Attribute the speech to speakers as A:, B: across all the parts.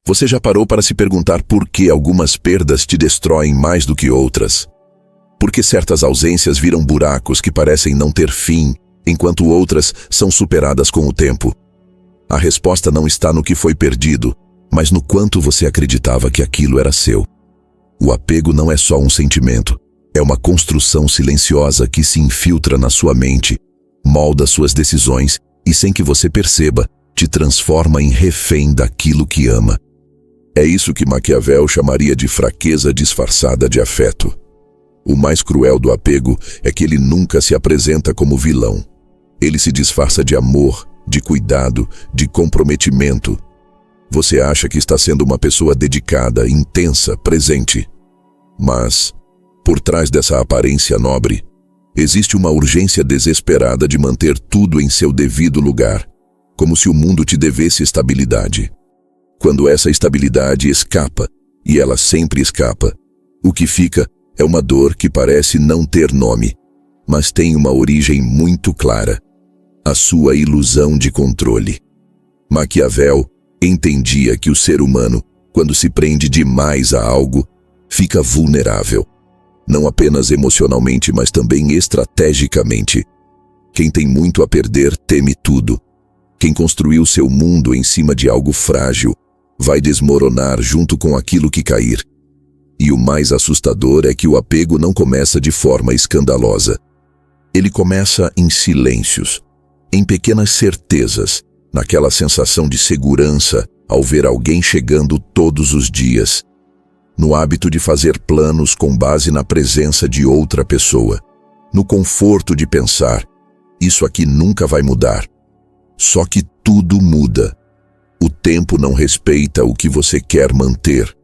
A: Você já parou para se perguntar por que algumas perdas te destroem mais do que outras? Por que certas ausências viram buracos que parecem não ter fim, enquanto outras são superadas com o tempo? A resposta não está no que foi perdido, mas no quanto você acreditava que aquilo era seu. O apego não é só um sentimento, é uma construção silenciosa que se infiltra na sua mente, molda suas decisões e, sem que você perceba, te transforma em refém daquilo que ama. É isso que Maquiavel chamaria de fraqueza disfarçada de afeto. O mais cruel do apego é que ele nunca se apresenta como vilão. Ele se disfarça de amor, de cuidado, de comprometimento. Você acha que está sendo uma pessoa dedicada, intensa, presente. Mas, por trás dessa aparência nobre, existe uma urgência desesperada de manter tudo em seu devido lugar, como se o mundo te devesse estabilidade. Quando essa estabilidade escapa, e ela sempre escapa, o que fica é uma dor que parece não ter nome, mas tem uma origem muito clara: a sua ilusão de controle. Maquiavel entendia que o ser humano, quando se prende demais a algo, fica vulnerável. Não apenas emocionalmente, mas também estrategicamente. Quem tem muito a perder teme tudo. Quem construiu seu mundo em cima de algo frágil vai desmoronar junto com aquilo que cair. E o mais assustador é que o apego não começa de forma escandalosa. Ele começa em silêncios, em pequenas certezas, naquela sensação de segurança ao ver alguém chegando todos os dias, no hábito de fazer planos com base na presença de outra pessoa, no conforto de pensar: isso aqui nunca vai mudar. Só que tudo muda. O tempo não respeita o que você quer manter.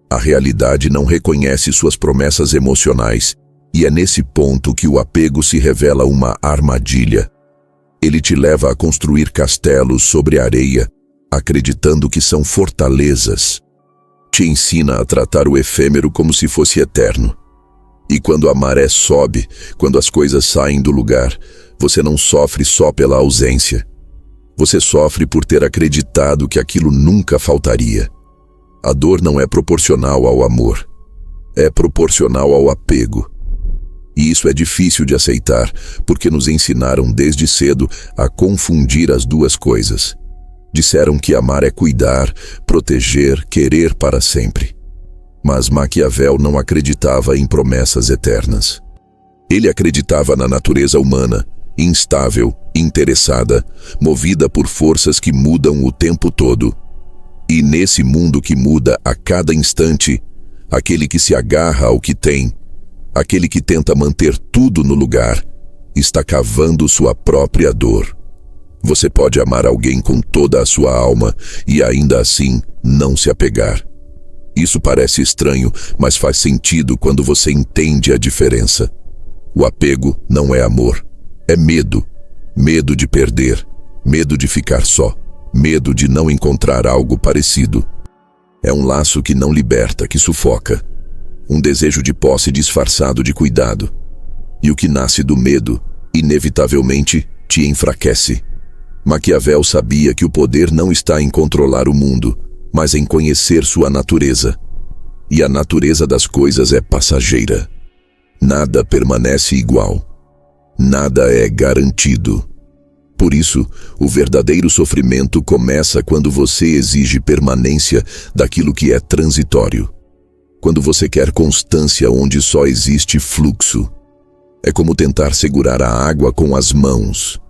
A: A realidade não reconhece suas promessas emocionais, e é nesse ponto que o apego se revela uma armadilha. Ele te leva a construir castelos sobre a areia, acreditando que são fortalezas. Te ensina a tratar o efêmero como se fosse eterno. E quando a maré sobe, quando as coisas saem do lugar, você não sofre só pela ausência. Você sofre por ter acreditado que aquilo nunca faltaria. A dor não é proporcional ao amor, é proporcional ao apego. E isso é difícil de aceitar, porque nos ensinaram desde cedo a confundir as duas coisas. Disseram que amar é cuidar, proteger, querer para sempre. Mas Maquiavel não acreditava em promessas eternas. Ele acreditava na natureza humana, instável, interessada, movida por forças que mudam o tempo todo. E nesse mundo que muda a cada instante, aquele que se agarra ao que tem, aquele que tenta manter tudo no lugar, está cavando sua própria dor. Você pode amar alguém com toda a sua alma e ainda assim não se apegar. Isso parece estranho, mas faz sentido quando você entende a diferença. O apego não é amor, é medo. Medo de perder, medo de ficar só, medo de não encontrar algo parecido. É um laço que não liberta, que sufoca. Um desejo de posse disfarçado de cuidado. E o que nasce do medo, inevitavelmente, te enfraquece. Maquiavel sabia que o poder não está em controlar o mundo, mas em conhecer sua natureza. E a natureza das coisas é passageira. Nada permanece igual. Nada é garantido. Por isso, o verdadeiro sofrimento começa quando você exige permanência daquilo que é transitório. Quando você quer constância onde só existe fluxo. É como tentar segurar a água com as mãos.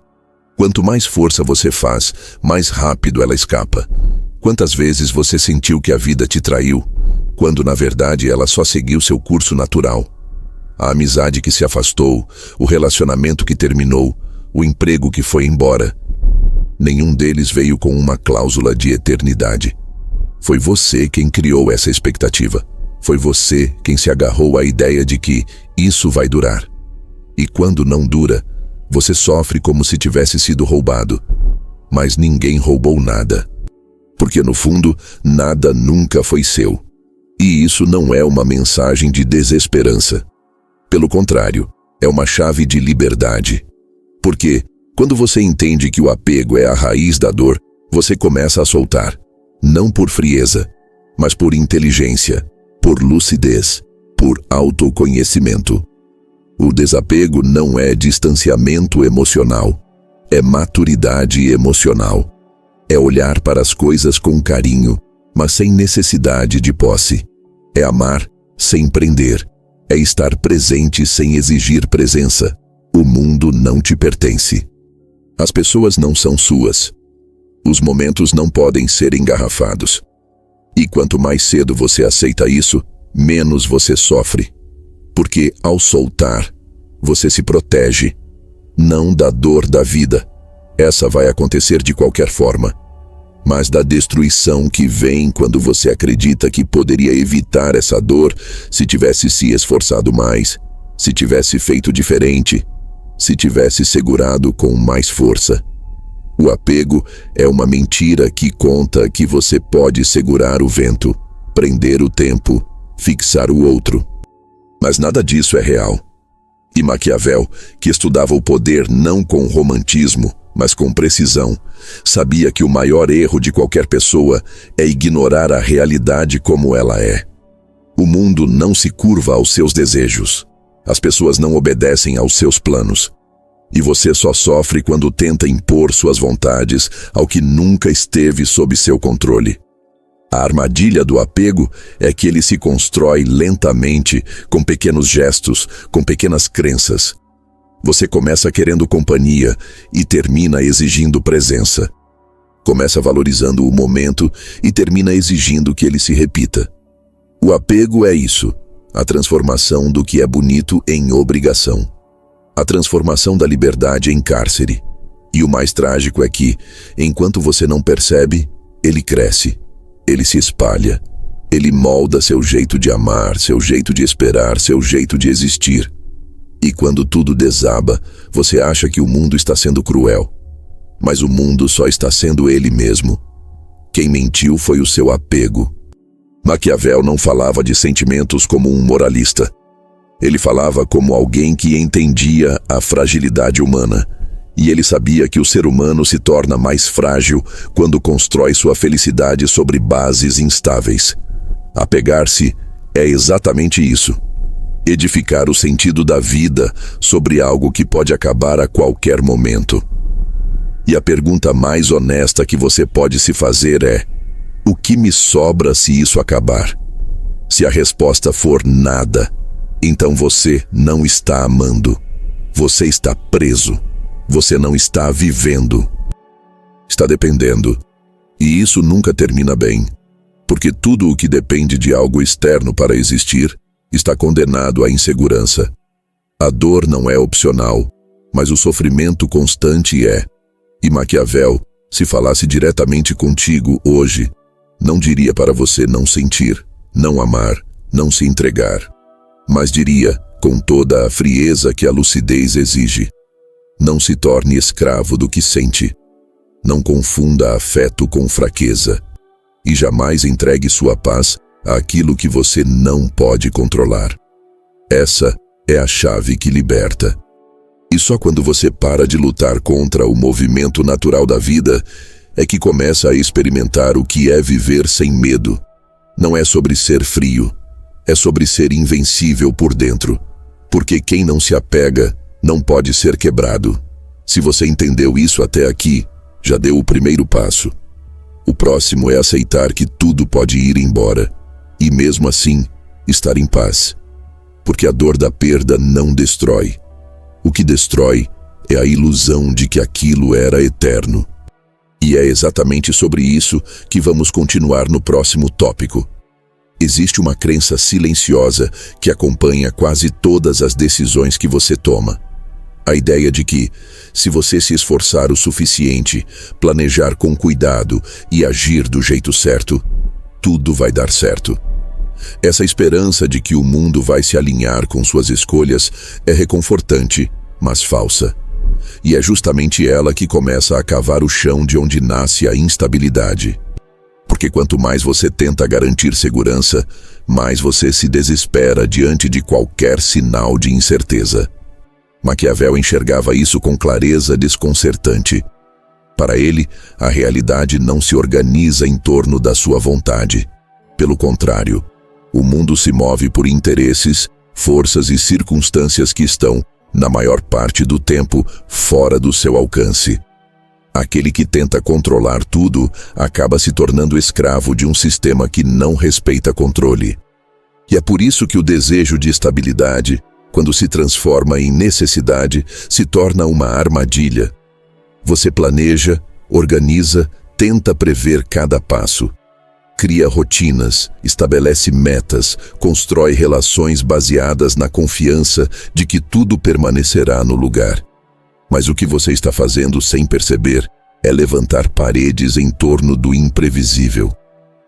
A: Quanto mais força você faz, mais rápido ela escapa. Quantas vezes você sentiu que a vida te traiu, quando na verdade ela só seguiu seu curso natural? A amizade que se afastou, o relacionamento que terminou, o emprego que foi embora. Nenhum deles veio com uma cláusula de eternidade. Foi você quem criou essa expectativa. Foi você quem se agarrou à ideia de que isso vai durar. E quando não dura, você sofre como se tivesse sido roubado. Mas ninguém roubou nada. Porque no fundo, nada nunca foi seu. E isso não é uma mensagem de desesperança. Pelo contrário, é uma chave de liberdade. Porque, quando você entende que o apego é a raiz da dor, você começa a soltar. Não por frieza, mas por inteligência, por lucidez, por autoconhecimento. O desapego não é distanciamento emocional, é maturidade emocional. É olhar para as coisas com carinho, mas sem necessidade de posse. É amar sem prender. É estar presente sem exigir presença. O mundo não te pertence. As pessoas não são suas. Os momentos não podem ser engarrafados. E quanto mais cedo você aceita isso, menos você sofre. Porque ao soltar, você se protege. Não da dor da vida. Essa vai acontecer de qualquer forma. Mas da destruição que vem quando você acredita que poderia evitar essa dor se tivesse se esforçado mais, se tivesse feito diferente, se tivesse segurado com mais força. O apego é uma mentira que conta que você pode segurar o vento, prender o tempo, fixar o outro. Mas nada disso é real. E Maquiavel, que estudava o poder não com romantismo, mas com precisão, sabia que o maior erro de qualquer pessoa é ignorar a realidade como ela é. O mundo não se curva aos seus desejos. As pessoas não obedecem aos seus planos. E você só sofre quando tenta impor suas vontades ao que nunca esteve sob seu controle. A armadilha do apego é que ele se constrói lentamente, com pequenos gestos, com pequenas crenças. Você começa querendo companhia e termina exigindo presença. Começa valorizando o momento e termina exigindo que ele se repita. O apego é isso, a transformação do que é bonito em obrigação. A transformação da liberdade em cárcere. E o mais trágico é que, enquanto você não percebe, ele cresce, ele se espalha, ele molda seu jeito de amar, seu jeito de esperar, seu jeito de existir. E quando tudo desaba, você acha que o mundo está sendo cruel. Mas o mundo só está sendo ele mesmo. Quem mentiu foi o seu apego. Maquiavel não falava de sentimentos como um moralista. Ele falava como alguém que entendia a fragilidade humana. E ele sabia que o ser humano se torna mais frágil quando constrói sua felicidade sobre bases instáveis. Apegar-se é exatamente isso. Edificar o sentido da vida sobre algo que pode acabar a qualquer momento. E a pergunta mais honesta que você pode se fazer é: o que me sobra se isso acabar? Se a resposta for nada, então você não está amando. Você está preso. Você não está vivendo. Está dependendo. E isso nunca termina bem. Porque tudo o que depende de algo externo para existir está condenado à insegurança. A dor não é opcional, mas o sofrimento constante é. E Maquiavel, se falasse diretamente contigo hoje, não diria para você não sentir, não amar, não se entregar. Mas diria, com toda a frieza que a lucidez exige: não se torne escravo do que sente. Não confunda afeto com fraqueza. E jamais entregue sua paz àquilo que você não pode controlar. Essa é a chave que liberta. E só quando você para de lutar contra o movimento natural da vida é que começa a experimentar o que é viver sem medo. Não é sobre ser frio, é sobre ser invencível por dentro. Porque quem não se apega não pode ser quebrado. Se você entendeu isso até aqui, já deu o primeiro passo. O próximo é aceitar que tudo pode ir embora. E mesmo assim, estar em paz. Porque a dor da perda não destrói. O que destrói é a ilusão de que aquilo era eterno. E é exatamente sobre isso que vamos continuar no próximo tópico. Existe uma crença silenciosa que acompanha quase todas as decisões que você toma. A ideia de que, se você se esforçar o suficiente, planejar com cuidado e agir do jeito certo, tudo vai dar certo. Essa esperança de que o mundo vai se alinhar com suas escolhas é reconfortante, mas falsa. E é justamente ela que começa a cavar o chão de onde nasce a instabilidade. Porque quanto mais você tenta garantir segurança, mais você se desespera diante de qualquer sinal de incerteza. Maquiavel enxergava isso com clareza desconcertante. Para ele, a realidade não se organiza em torno da sua vontade. pelo contrário. O mundo se move por interesses, forças e circunstâncias que estão, na maior parte do tempo, fora do seu alcance. Aquele que tenta controlar tudo acaba se tornando escravo de um sistema que não respeita controle. E é por isso que o desejo de estabilidade, quando se transforma em necessidade, se torna uma armadilha. Você planeja, organiza, tenta prever cada passo. Cria rotinas, estabelece metas, constrói relações baseadas na confiança de que tudo permanecerá no lugar. Mas o que você está fazendo sem perceber é levantar paredes em torno do imprevisível.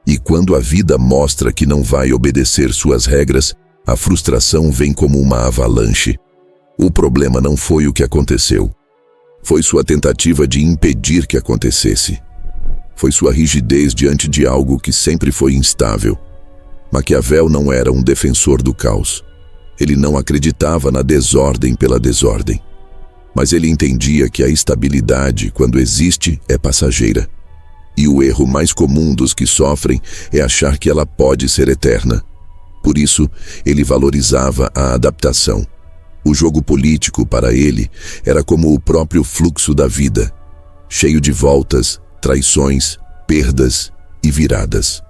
A: E quando a vida mostra que não vai obedecer suas regras, a frustração vem como uma avalanche. O problema não foi o que aconteceu. Foi sua tentativa de impedir que acontecesse. Foi sua rigidez diante de algo que sempre foi instável. Maquiavel não era um defensor do caos. Ele não acreditava na desordem pela desordem. Mas ele entendia que a estabilidade, quando existe, é passageira. E o erro mais comum dos que sofrem é achar que ela pode ser eterna. Por isso, ele valorizava a adaptação. O jogo político, para ele, era como o próprio fluxo da vida, cheio de voltas, traições, perdas e viradas.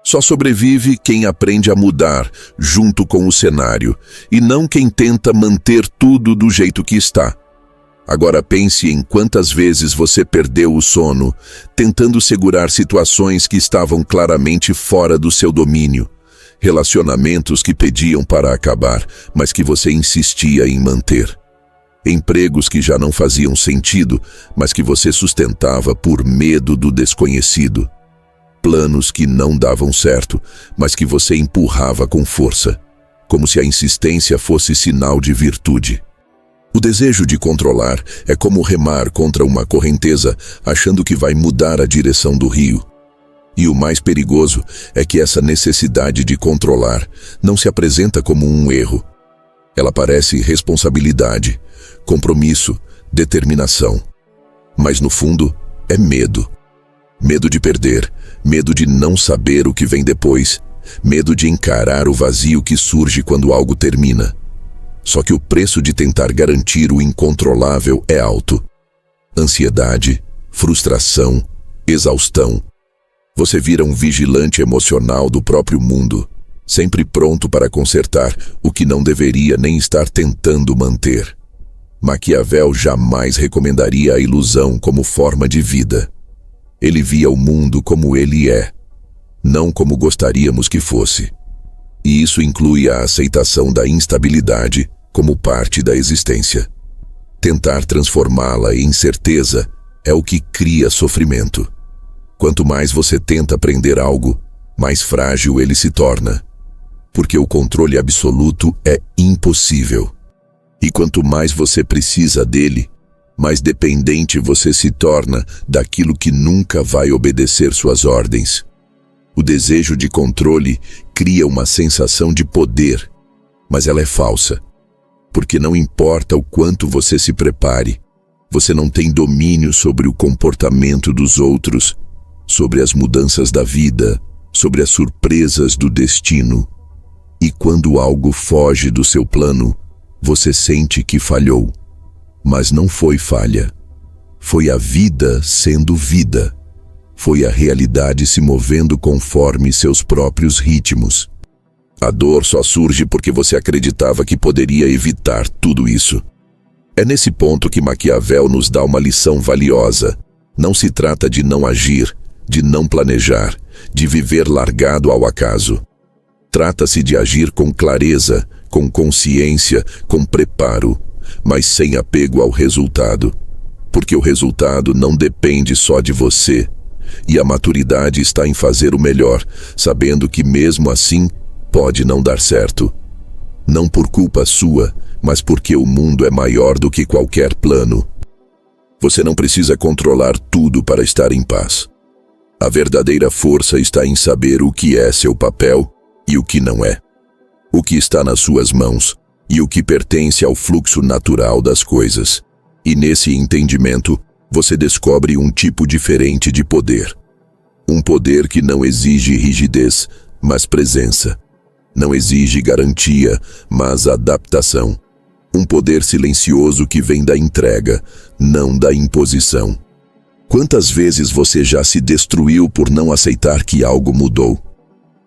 A: Só sobrevive quem aprende a mudar junto com o cenário, e não quem tenta manter tudo do jeito que está. Agora pense em quantas vezes você perdeu o sono, tentando segurar situações que estavam claramente fora do seu domínio. Relacionamentos que pediam para acabar, mas que você insistia em manter. Empregos que já não faziam sentido, mas que você sustentava por medo do desconhecido. Planos que não davam certo, mas que você empurrava com força, como se a insistência fosse sinal de virtude. O desejo de controlar é como remar contra uma correnteza, achando que vai mudar a direção do rio. E o mais perigoso é que essa necessidade de controlar não se apresenta como um erro. Ela parece responsabilidade, compromisso, determinação. Mas no fundo, é medo. Medo de perder, medo de não saber o que vem depois, medo de encarar o vazio que surge quando algo termina. Só que o preço de tentar garantir o incontrolável é alto. Ansiedade, frustração, exaustão. Você vira um vigilante emocional do próprio mundo, sempre pronto para consertar o que não deveria nem estar tentando manter. Maquiavel jamais recomendaria a ilusão como forma de vida. Ele via o mundo como ele é, não como gostaríamos que fosse. E isso inclui a aceitação da instabilidade como parte da existência. Tentar transformá-la em certeza é o que cria sofrimento. Quanto mais você tenta aprender algo, mais frágil ele se torna. Porque o controle absoluto é impossível. E quanto mais você precisa dele, mais dependente você se torna daquilo que nunca vai obedecer suas ordens. O desejo de controle cria uma sensação de poder, mas ela é falsa. Porque não importa o quanto você se prepare, você não tem domínio sobre o comportamento dos outros, sobre as mudanças da vida, sobre as surpresas do destino. E quando algo foge do seu plano, você sente que falhou. Mas não foi falha. Foi a vida sendo vida. Foi a realidade se movendo conforme seus próprios ritmos. A dor só surge porque você acreditava que poderia evitar tudo isso. É nesse ponto que Maquiavel nos dá uma lição valiosa. Não se trata de não agir, de não planejar, de viver largado ao acaso. Trata-se de agir com clareza, com consciência, com preparo, mas sem apego ao resultado. Porque o resultado não depende só de você. E a maturidade está em fazer o melhor, sabendo que mesmo assim pode não dar certo. Não por culpa sua, mas porque o mundo é maior do que qualquer plano. Você não precisa controlar tudo para estar em paz. A verdadeira força está em saber o que é seu papel e o que não é. O que está nas suas mãos e o que pertence ao fluxo natural das coisas. E nesse entendimento, você descobre um tipo diferente de poder. Um poder que não exige rigidez, mas presença. Não exige garantia, mas adaptação. Um poder silencioso que vem da entrega, não da imposição. Quantas vezes você já se destruiu por não aceitar que algo mudou?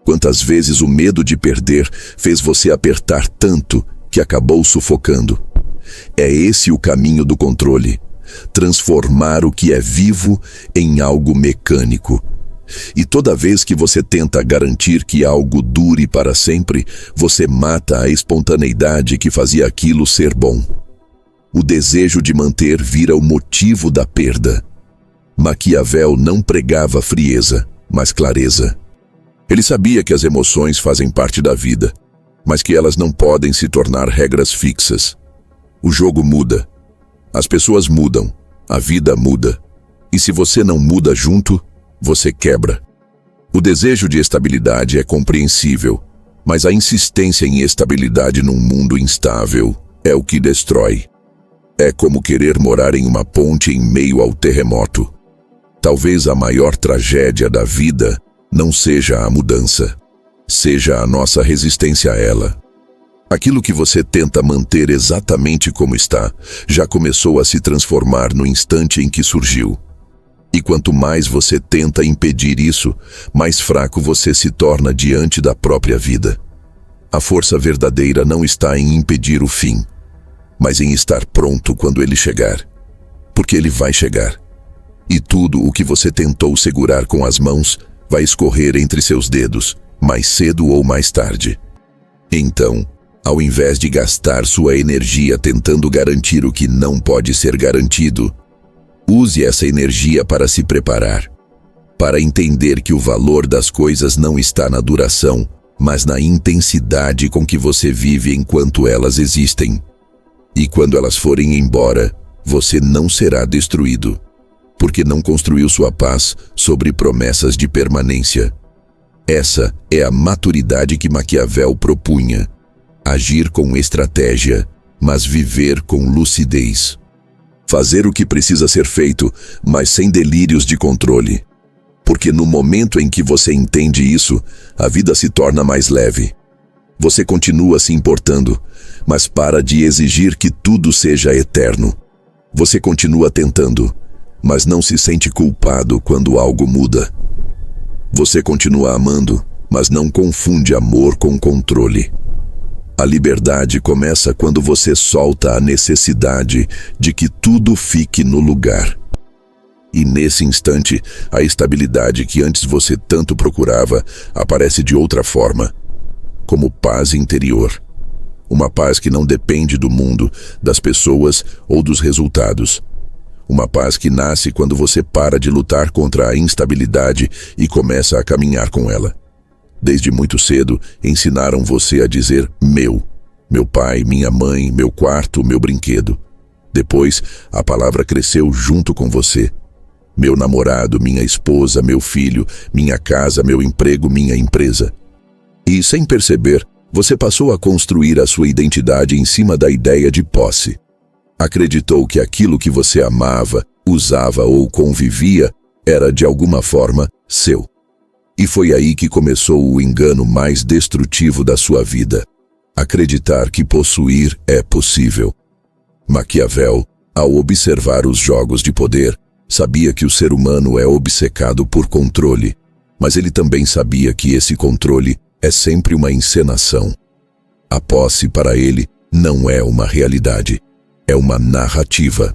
A: Quantas vezes o medo de perder fez você apertar tanto que acabou sufocando? É esse o caminho do controle. Transformar o que é vivo em algo mecânico. E toda vez que você tenta garantir que algo dure para sempre, você mata a espontaneidade que fazia aquilo ser bom. O desejo de manter vira o motivo da perda. Maquiavel não pregava frieza, mas clareza. Ele sabia que as emoções fazem parte da vida, mas que elas não podem se tornar regras fixas. O jogo muda. As pessoas mudam. A vida muda. E se você não muda junto, você quebra. O desejo de estabilidade é compreensível, mas a insistência em estabilidade num mundo instável é o que destrói. É como querer morar em uma ponte em meio ao terremoto. Talvez a maior tragédia da vida não seja a mudança, seja a nossa resistência a ela. Aquilo que você tenta manter exatamente como está, já começou a se transformar no instante em que surgiu. E quanto mais você tenta impedir isso, mais fraco você se torna diante da própria vida. A força verdadeira não está em impedir o fim, mas em estar pronto quando ele chegar. Porque ele vai chegar. E tudo o que você tentou segurar com as mãos vai escorrer entre seus dedos, mais cedo ou mais tarde. Então, ao invés de gastar sua energia tentando garantir o que não pode ser garantido, use essa energia para se preparar, para entender que o valor das coisas não está na duração, mas na intensidade com que você vive enquanto elas existem. E quando elas forem embora, você não será destruído, porque não construiu sua paz sobre promessas de permanência. Essa é a maturidade que Maquiavel propunha. Agir com estratégia, mas viver com lucidez. Fazer o que precisa ser feito, mas sem delírios de controle. Porque no momento em que você entende isso, a vida se torna mais leve. Você continua se importando, mas para de exigir que tudo seja eterno. Você continua tentando, mas não se sente culpado quando algo muda. Você continua amando, mas não confunde amor com controle. A liberdade começa quando você solta a necessidade de que tudo fique no lugar. E nesse instante, a estabilidade que antes você tanto procurava aparece de outra forma, como paz interior. Uma paz que não depende do mundo, das pessoas ou dos resultados. Uma paz que nasce quando você para de lutar contra a instabilidade e começa a caminhar com ela. Desde muito cedo, ensinaram você a dizer meu pai, minha mãe, meu quarto, meu brinquedo. Depois, a palavra cresceu junto com você. Meu namorado, minha esposa, meu filho, minha casa, meu emprego, minha empresa. E, sem perceber, você passou a construir a sua identidade em cima da ideia de posse. Acreditou que aquilo que você amava, usava ou convivia era, de alguma forma, seu. E foi aí que começou o engano mais destrutivo da sua vida. Acreditar que possuir é possível. Maquiavel, ao observar os jogos de poder, sabia que o ser humano é obcecado por controle, mas ele também sabia que esse controle é sempre uma encenação. A posse para ele não é uma realidade, é uma narrativa.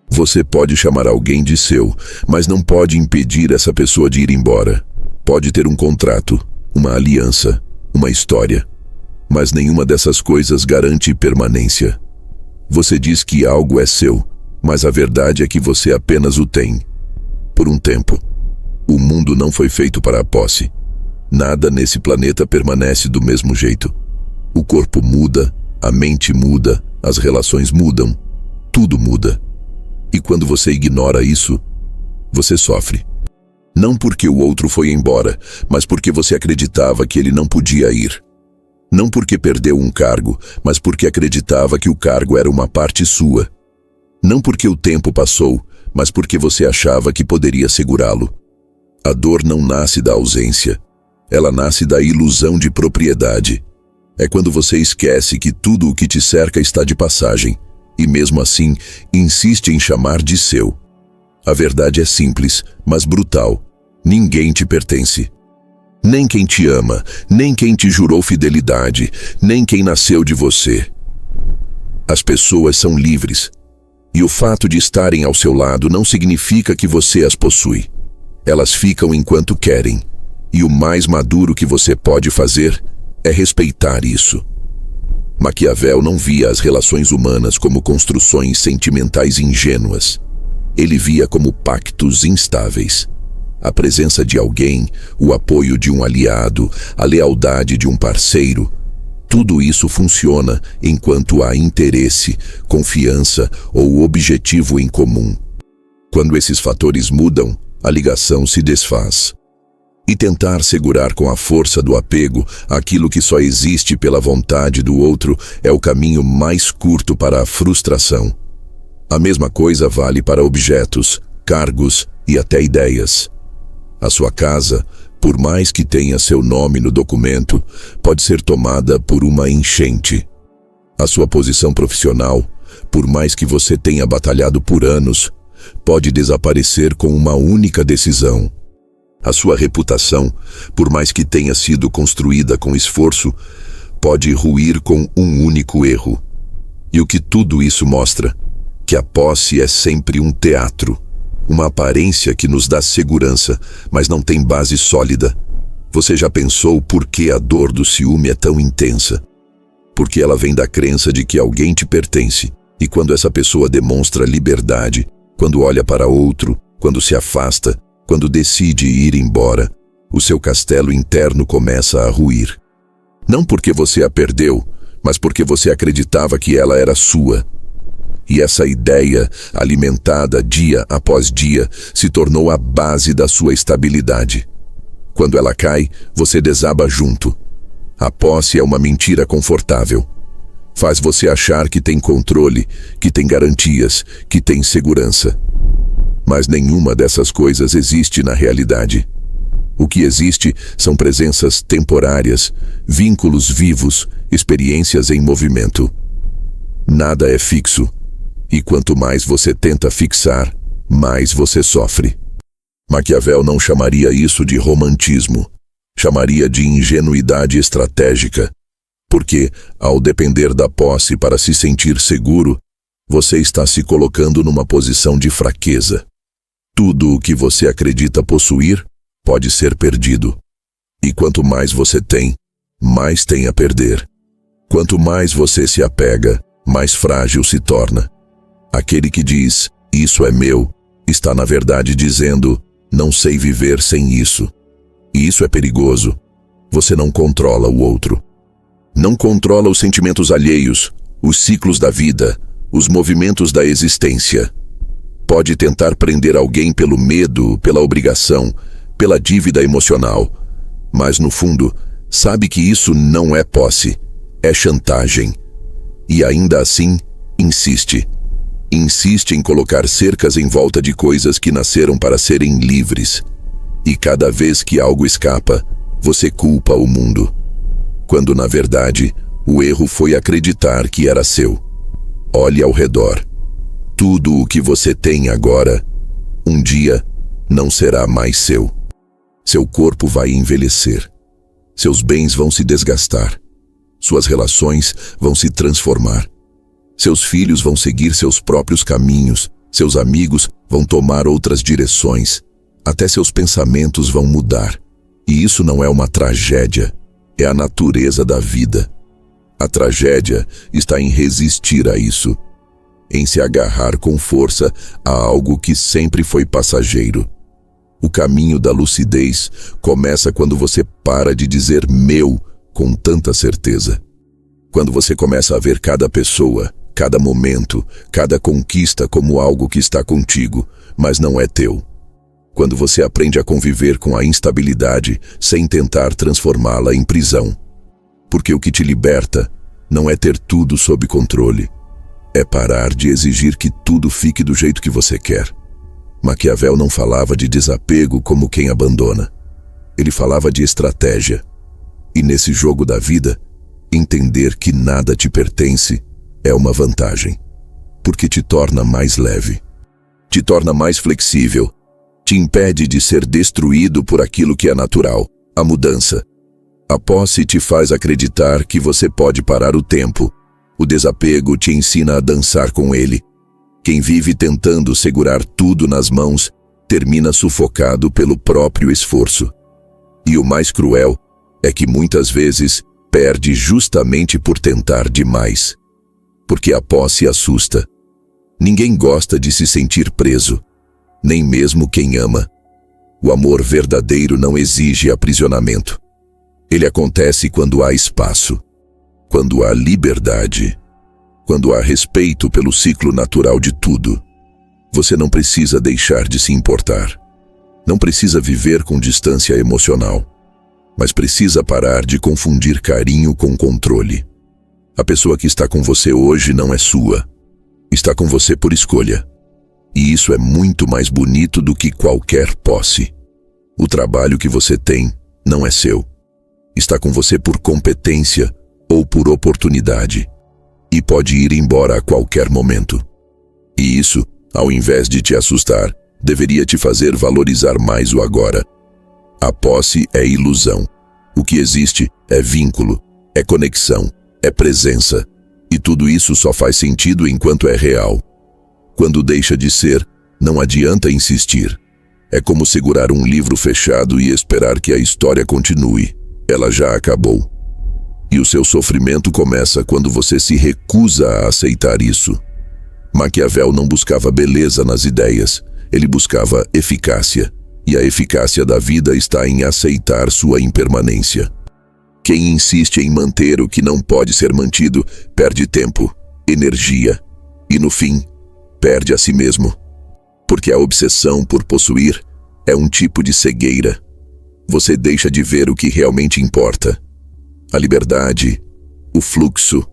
A: Você pode chamar alguém de seu, mas não pode impedir essa pessoa de ir embora. Pode ter um contrato, uma aliança, uma história, mas nenhuma dessas coisas garante permanência. Você diz que algo é seu, mas a verdade é que você apenas o tem. Por um tempo. O mundo não foi feito para a posse. Nada nesse planeta permanece do mesmo jeito. O corpo muda, a mente muda, as relações mudam, tudo muda. E quando você ignora isso, você sofre. Não porque o outro foi embora, mas porque você acreditava que ele não podia ir. Não porque perdeu um cargo, mas porque acreditava que o cargo era uma parte sua. Não porque o tempo passou, mas porque você achava que poderia segurá-lo. A dor não nasce da ausência. Ela nasce da ilusão de propriedade. É quando você esquece que tudo o que te cerca está de passagem, e mesmo assim insiste em chamar de seu. A verdade é simples, mas brutal. Ninguém te pertence. Nem quem te ama, nem quem te jurou fidelidade, nem quem nasceu de você. As pessoas são livres, e o fato de estarem ao seu lado não significa que você as possui. Elas ficam enquanto querem, e o mais maduro que você pode fazer é respeitar isso. Maquiavel não via as relações humanas como construções sentimentais ingênuas. Ele via como pactos instáveis. A presença de alguém, o apoio de um aliado, a lealdade de um parceiro, tudo isso funciona enquanto há interesse, confiança ou objetivo em comum. Quando esses fatores mudam, a ligação se desfaz. E tentar segurar com a força do apego aquilo que só existe pela vontade do outro é o caminho mais curto para a frustração. A mesma coisa vale para objetos, cargos e até ideias. A sua casa, por mais que tenha seu nome no documento, pode ser tomada por uma enchente. A sua posição profissional, por mais que você tenha batalhado por anos, pode desaparecer com uma única decisão. A sua reputação, por mais que tenha sido construída com esforço, pode ruir com um único erro. E o que tudo isso mostra? Que a posse é sempre um teatro. Uma aparência que nos dá segurança, mas não tem base sólida. Você já pensou por que a dor do ciúme é tão intensa? Porque ela vem da crença de que alguém te pertence, e quando essa pessoa demonstra liberdade, quando olha para outro, quando se afasta, quando decide ir embora, o seu castelo interno começa a ruir. Não porque você a perdeu, mas porque você acreditava que ela era sua. E essa ideia, alimentada dia após dia, se tornou a base da sua estabilidade. Quando ela cai, você desaba junto. A posse é uma mentira confortável. Faz você achar que tem controle, que tem garantias, que tem segurança. Mas nenhuma dessas coisas existe na realidade. O que existe são presenças temporárias, vínculos vivos, experiências em movimento. Nada é fixo. E quanto mais você tenta fixar, mais você sofre. Maquiavel não chamaria isso de romantismo. Chamaria de ingenuidade estratégica. Porque, ao depender da posse para se sentir seguro, você está se colocando numa posição de fraqueza. Tudo o que você acredita possuir pode ser perdido. E quanto mais você tem, mais tem a perder. Quanto mais você se apega, mais frágil se torna. Aquele que diz, isso é meu, está na verdade dizendo, não sei viver sem isso. E isso é perigoso. Você não controla o outro. Não controla os sentimentos alheios, os ciclos da vida, os movimentos da existência. Pode tentar prender alguém pelo medo, pela obrigação, pela dívida emocional. Mas no fundo, sabe que isso não é posse, é chantagem. E ainda assim, insiste. Insiste em colocar cercas em volta de coisas que nasceram para serem livres. E cada vez que algo escapa, você culpa o mundo. Quando, na verdade, o erro foi acreditar que era seu. Olhe ao redor. Tudo o que você tem agora, um dia, não será mais seu. Seu corpo vai envelhecer. Seus bens vão se desgastar. Suas relações vão se transformar. Seus filhos vão seguir seus próprios caminhos, seus amigos vão tomar outras direções, até seus pensamentos vão mudar. E isso não é uma tragédia, é a natureza da vida. A tragédia está em resistir a isso, em se agarrar com força a algo que sempre foi passageiro. O caminho da lucidez começa quando você para de dizer meu com tanta certeza. Quando você começa a ver cada pessoa, cada momento, cada conquista como algo que está contigo, mas não é teu. Quando você aprende a conviver com a instabilidade sem tentar transformá-la em prisão. Porque o que te liberta não é ter tudo sob controle. É parar de exigir que tudo fique do jeito que você quer. Maquiavel não falava de desapego como quem abandona. Ele falava de estratégia. E nesse jogo da vida, entender que nada te pertence é uma vantagem, porque te torna mais leve, te torna mais flexível, te impede de ser destruído por aquilo que é natural, a mudança. A posse te faz acreditar que você pode parar o tempo. O desapego te ensina a dançar com ele. Quem vive tentando segurar tudo nas mãos, termina sufocado pelo próprio esforço. E o mais cruel é que muitas vezes perde justamente por tentar demais. Porque a posse assusta. Ninguém gosta de se sentir preso, nem mesmo quem ama. O amor verdadeiro não exige aprisionamento. Ele acontece quando há espaço, quando há liberdade, quando há respeito pelo ciclo natural de tudo. Você não precisa deixar de se importar. Não precisa viver com distância emocional. Mas precisa parar de confundir carinho com controle. A pessoa que está com você hoje não é sua. Está com você por escolha. E isso é muito mais bonito do que qualquer posse. O trabalho que você tem não é seu. Está com você por competência ou por oportunidade. E pode ir embora a qualquer momento. E isso, ao invés de te assustar, deveria te fazer valorizar mais o agora. A posse é ilusão. O que existe é vínculo, é conexão, é presença. E tudo isso só faz sentido enquanto é real. Quando deixa de ser, não adianta insistir. É como segurar um livro fechado e esperar que a história continue. Ela já acabou. E o seu sofrimento começa quando você se recusa a aceitar isso. Maquiavel não buscava beleza nas ideias, ele buscava eficácia. E a eficácia da vida está em aceitar sua impermanência. Quem insiste em manter o que não pode ser mantido, perde tempo, energia e, no fim, perde a si mesmo. Porque a obsessão por possuir é um tipo de cegueira. Você deixa de ver o que realmente importa. A liberdade, o fluxo,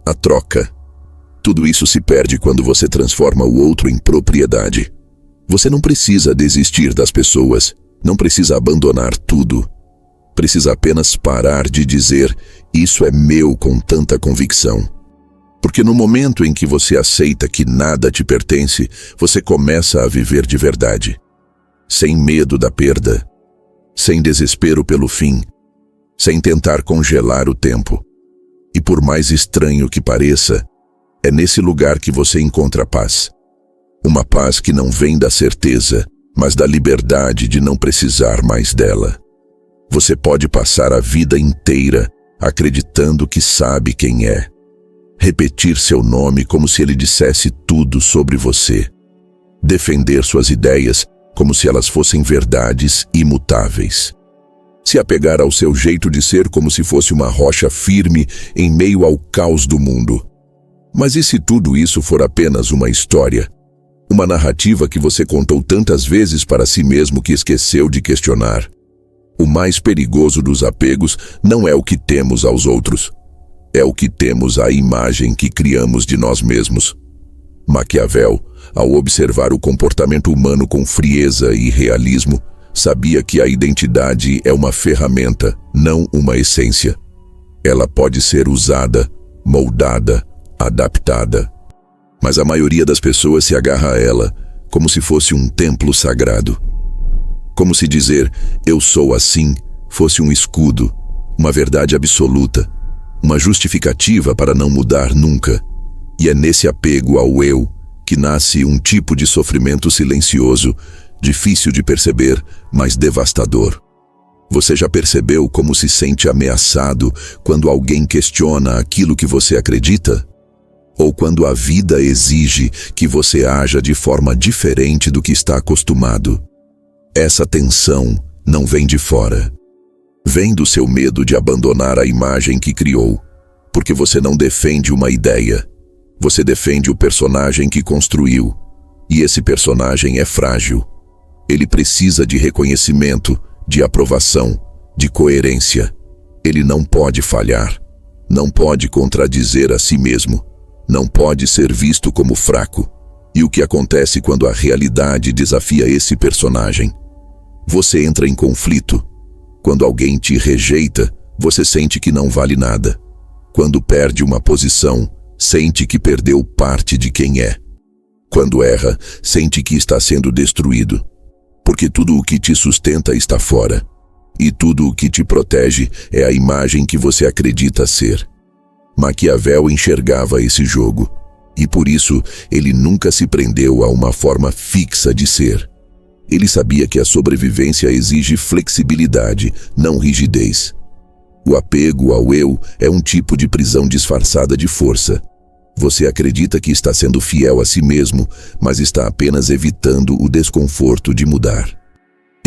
A: a troca. Tudo isso se perde quando você transforma o outro em propriedade. Você não precisa desistir das pessoas, não precisa abandonar tudo. Precisa apenas parar de dizer, isso é meu com tanta convicção. Porque no momento em que você aceita que nada te pertence, você começa a viver de verdade. Sem medo da perda, sem desespero pelo fim, sem tentar congelar o tempo. E por mais estranho que pareça, é nesse lugar que você encontra paz. Uma paz que não vem da certeza, mas da liberdade de não precisar mais dela. Você pode passar a vida inteira acreditando que sabe quem é. Repetir seu nome como se ele dissesse tudo sobre você. Defender suas ideias como se elas fossem verdades imutáveis. Se apegar ao seu jeito de ser como se fosse uma rocha firme em meio ao caos do mundo. Mas e se tudo isso for apenas uma história? Uma narrativa que você contou tantas vezes para si mesmo que esqueceu de questionar. O mais perigoso dos apegos não é o que temos aos outros. É o que temos à imagem que criamos de nós mesmos. Maquiavel, ao observar o comportamento humano com frieza e realismo, sabia que a identidade é uma ferramenta, não uma essência. Ela pode ser usada, moldada, adaptada. Mas a maioria das pessoas se agarra a ela como se fosse um templo sagrado. Como se dizer, eu sou assim, fosse um escudo, uma verdade absoluta, uma justificativa para não mudar nunca. E é nesse apego ao eu que nasce um tipo de sofrimento silencioso, difícil de perceber, mas devastador. Você já percebeu como se sente ameaçado quando alguém questiona aquilo que você acredita? Ou quando a vida exige que você haja de forma diferente do que está acostumado? Essa tensão não vem de fora. Vem do seu medo de abandonar a imagem que criou, porque você não defende uma ideia. Você defende o personagem que construiu, e esse personagem é frágil. Ele precisa de reconhecimento, de aprovação, de coerência. Ele não pode falhar, não pode contradizer a si mesmo, não pode ser visto como fraco. E o que acontece quando a realidade desafia esse personagem? Você entra em conflito. Quando alguém te rejeita, você sente que não vale nada. Quando perde uma posição, sente que perdeu parte de quem é. Quando erra, sente que está sendo destruído. Porque tudo o que te sustenta está fora. E tudo o que te protege é a imagem que você acredita ser. Maquiavel enxergava esse jogo. E por isso, ele nunca se prendeu a uma forma fixa de ser. Ele sabia que a sobrevivência exige flexibilidade, não rigidez. O apego ao eu é um tipo de prisão disfarçada de força. Você acredita que está sendo fiel a si mesmo, mas está apenas evitando o desconforto de mudar.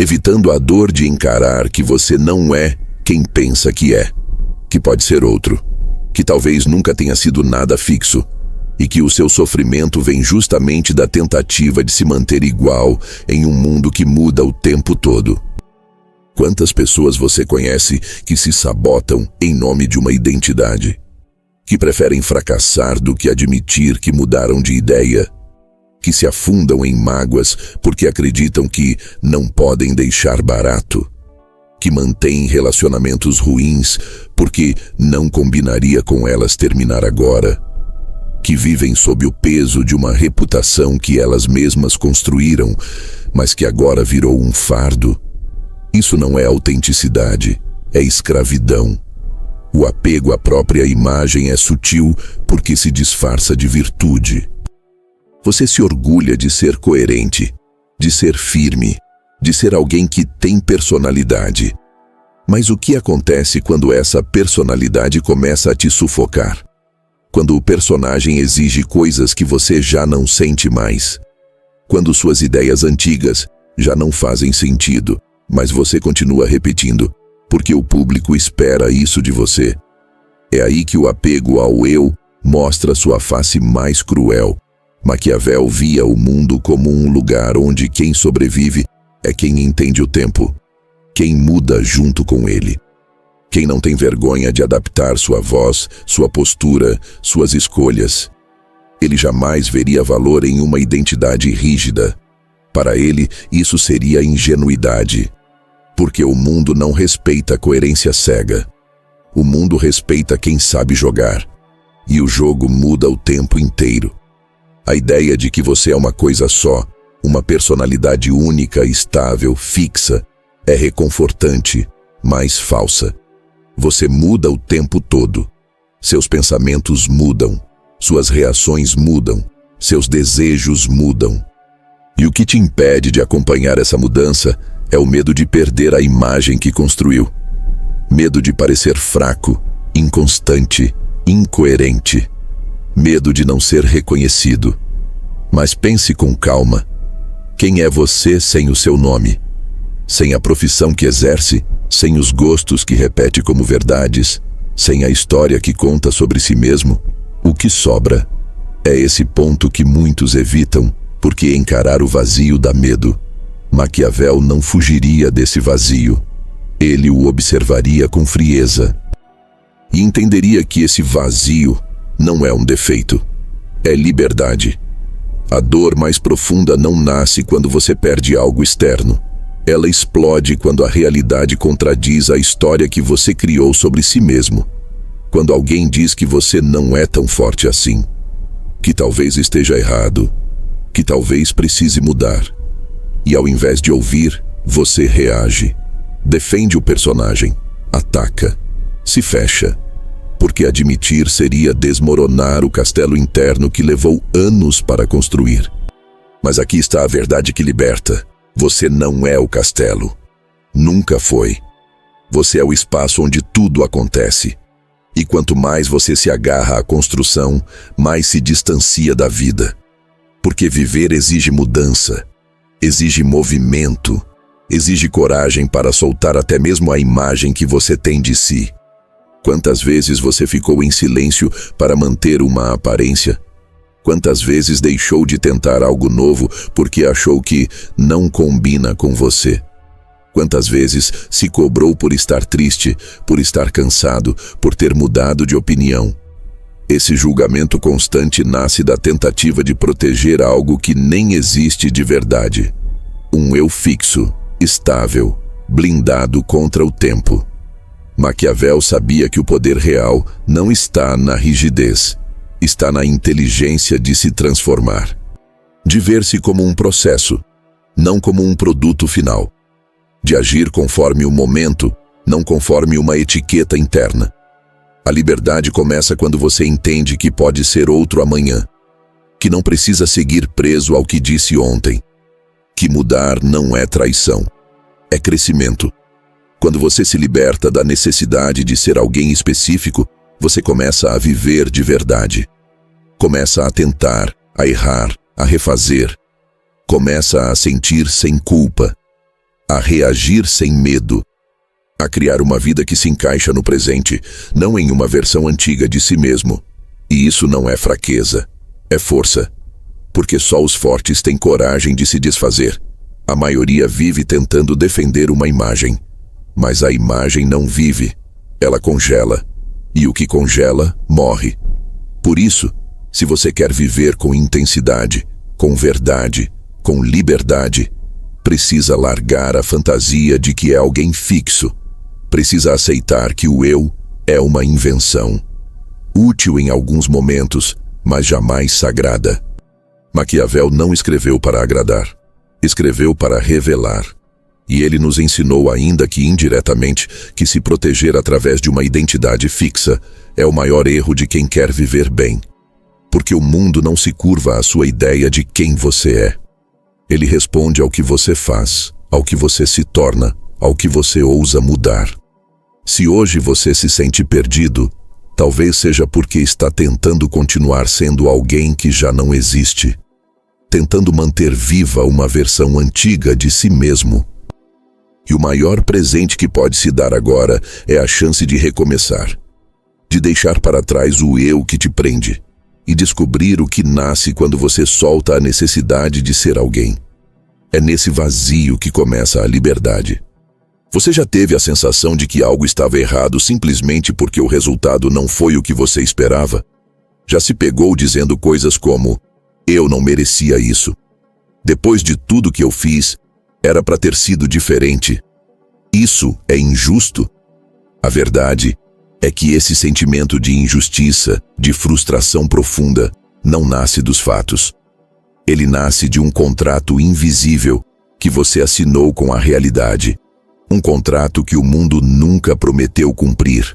A: Evitando a dor de encarar que você não é quem pensa que é. Que pode ser outro. Que talvez nunca tenha sido nada fixo. E que o seu sofrimento vem justamente da tentativa de se manter igual em um mundo que muda o tempo todo. Quantas pessoas você conhece que se sabotam em nome de uma identidade? Que preferem fracassar do que admitir que mudaram de ideia? Que se afundam em mágoas porque acreditam que não podem deixar barato? Que mantêm relacionamentos ruins porque não combinaria com elas terminar agora? Que vivem sob o peso de uma reputação que elas mesmas construíram, mas que agora virou um fardo? Isso não é autenticidade, é escravidão. O apego à própria imagem é sutil porque se disfarça de virtude. Você se orgulha de ser coerente, de ser firme, de ser alguém que tem personalidade. Mas o que acontece quando essa personalidade começa a te sufocar? Quando o personagem exige coisas que você já não sente mais. Quando suas ideias antigas já não fazem sentido, mas você continua repetindo, porque o público espera isso de você. É aí que o apego ao eu mostra sua face mais cruel. Maquiavel via o mundo como um lugar onde quem sobrevive é quem entende o tempo, quem muda junto com ele. Quem não tem vergonha de adaptar sua voz, sua postura, suas escolhas. Ele jamais veria valor em uma identidade rígida. Para ele, isso seria ingenuidade. Porque o mundo não respeita a coerência cega. O mundo respeita quem sabe jogar. E o jogo muda o tempo inteiro. A ideia de que você é uma coisa só, uma personalidade única, estável, fixa, é reconfortante, mas falsa. Você muda o tempo todo. Seus pensamentos mudam. Suas reações mudam. Seus desejos mudam. E o que te impede de acompanhar essa mudança é o medo de perder a imagem que construiu. Medo de parecer fraco, inconstante, incoerente. Medo de não ser reconhecido. Mas pense com calma. Quem é você sem o seu nome? Sem a profissão que exerce? Sem os gostos que repete como verdades, sem a história que conta sobre si mesmo, o que sobra? É esse ponto que muitos evitam, porque encarar o vazio dá medo. Maquiavel não fugiria desse vazio. Ele o observaria com frieza. E entenderia que esse vazio não é um defeito, é liberdade. A dor mais profunda não nasce quando você perde algo externo. Ela explode quando a realidade contradiz a história que você criou sobre si mesmo. Quando alguém diz que você não é tão forte assim. Que talvez esteja errado. Que talvez precise mudar. E ao invés de ouvir, você reage. Defende o personagem. Ataca. Se fecha. Porque admitir seria desmoronar o castelo interno que levou anos para construir. Mas aqui está a verdade que liberta. Você não é o castelo. Nunca foi. Você é o espaço onde tudo acontece. E quanto mais você se agarra à construção, mais se distancia da vida. Porque viver exige mudança, exige movimento, exige coragem para soltar até mesmo a imagem que você tem de si. Quantas vezes você ficou em silêncio para manter uma aparência? Quantas vezes deixou de tentar algo novo porque achou que não combina com você? Quantas vezes se cobrou por estar triste, por estar cansado, por ter mudado de opinião? Esse julgamento constante nasce da tentativa de proteger algo que nem existe de verdade. Um eu fixo, estável, blindado contra o tempo. Maquiavel sabia que o poder real não está na rigidez, está na inteligência de se transformar, de ver-se como um processo, não como um produto final, de agir conforme o momento, não conforme uma etiqueta interna. A liberdade começa quando você entende que pode ser outro amanhã, que não precisa seguir preso ao que disse ontem, que mudar não é traição, é crescimento. Quando você se liberta da necessidade de ser alguém específico, você começa a viver de verdade. Começa a tentar, a errar, a refazer. Começa a sentir sem culpa, a reagir sem medo, a criar uma vida que se encaixa no presente, não em uma versão antiga de si mesmo. E isso não é fraqueza, é força. Porque só os fortes têm coragem de se desfazer. A maioria vive tentando defender uma imagem. Mas a imagem não vive, ela congela. E o que congela, morre. Por isso, se você quer viver com intensidade, com verdade, com liberdade, precisa largar a fantasia de que é alguém fixo. Precisa aceitar que o eu é uma invenção. Útil em alguns momentos, mas jamais sagrada. Maquiavel não escreveu para agradar. Escreveu para revelar. E ele nos ensinou, ainda que indiretamente, que se proteger através de uma identidade fixa é o maior erro de quem quer viver bem. Porque o mundo não se curva à sua ideia de quem você é. Ele responde ao que você faz, ao que você se torna, ao que você ousa mudar. Se hoje você se sente perdido, talvez seja porque está tentando continuar sendo alguém que já não existe. Tentando manter viva uma versão antiga de si mesmo. E o maior presente que pode se dar agora é a chance de recomeçar. De deixar para trás o eu que te prende. E descobrir o que nasce quando você solta a necessidade de ser alguém. É nesse vazio que começa a liberdade. Você já teve a sensação de que algo estava errado simplesmente porque o resultado não foi o que você esperava? Já se pegou dizendo coisas como: eu não merecia isso. Depois de tudo que eu fiz, era para ter sido diferente. Isso é injusto? A verdade é que esse sentimento de injustiça, de frustração profunda, não nasce dos fatos. Ele nasce de um contrato invisível que você assinou com a realidade. Um contrato que o mundo nunca prometeu cumprir.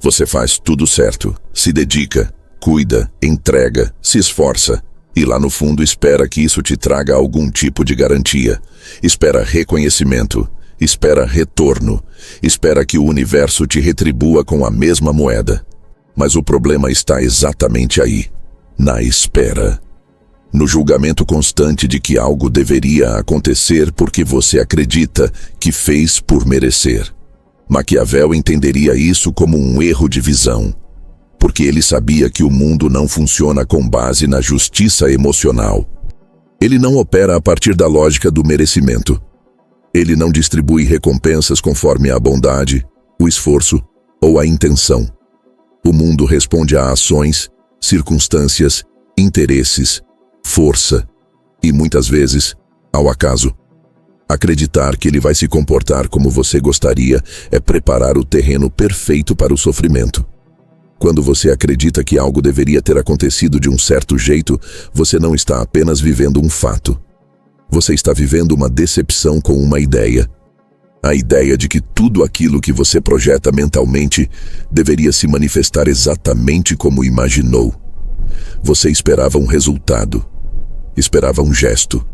A: Você faz tudo certo, se dedica, cuida, entrega, se esforça. E lá no fundo espera que isso te traga algum tipo de garantia. Espera reconhecimento. Espera retorno. Espera que o universo te retribua com a mesma moeda. Mas o problema está exatamente aí. Na espera. No julgamento constante de que algo deveria acontecer porque você acredita que fez por merecer. Maquiavel entenderia isso como um erro de visão. Porque ele sabia que o mundo não funciona com base na justiça emocional. Ele não opera a partir da lógica do merecimento. Ele não distribui recompensas conforme a bondade, o esforço ou a intenção. O mundo responde a ações, circunstâncias, interesses, força e, muitas vezes, ao acaso. Acreditar que ele vai se comportar como você gostaria é preparar o terreno perfeito para o sofrimento. Quando você acredita que algo deveria ter acontecido de um certo jeito, você não está apenas vivendo um fato. Você está vivendo uma decepção com uma ideia. A ideia de que tudo aquilo que você projeta mentalmente deveria se manifestar exatamente como imaginou. Você esperava um resultado. Esperava um gesto.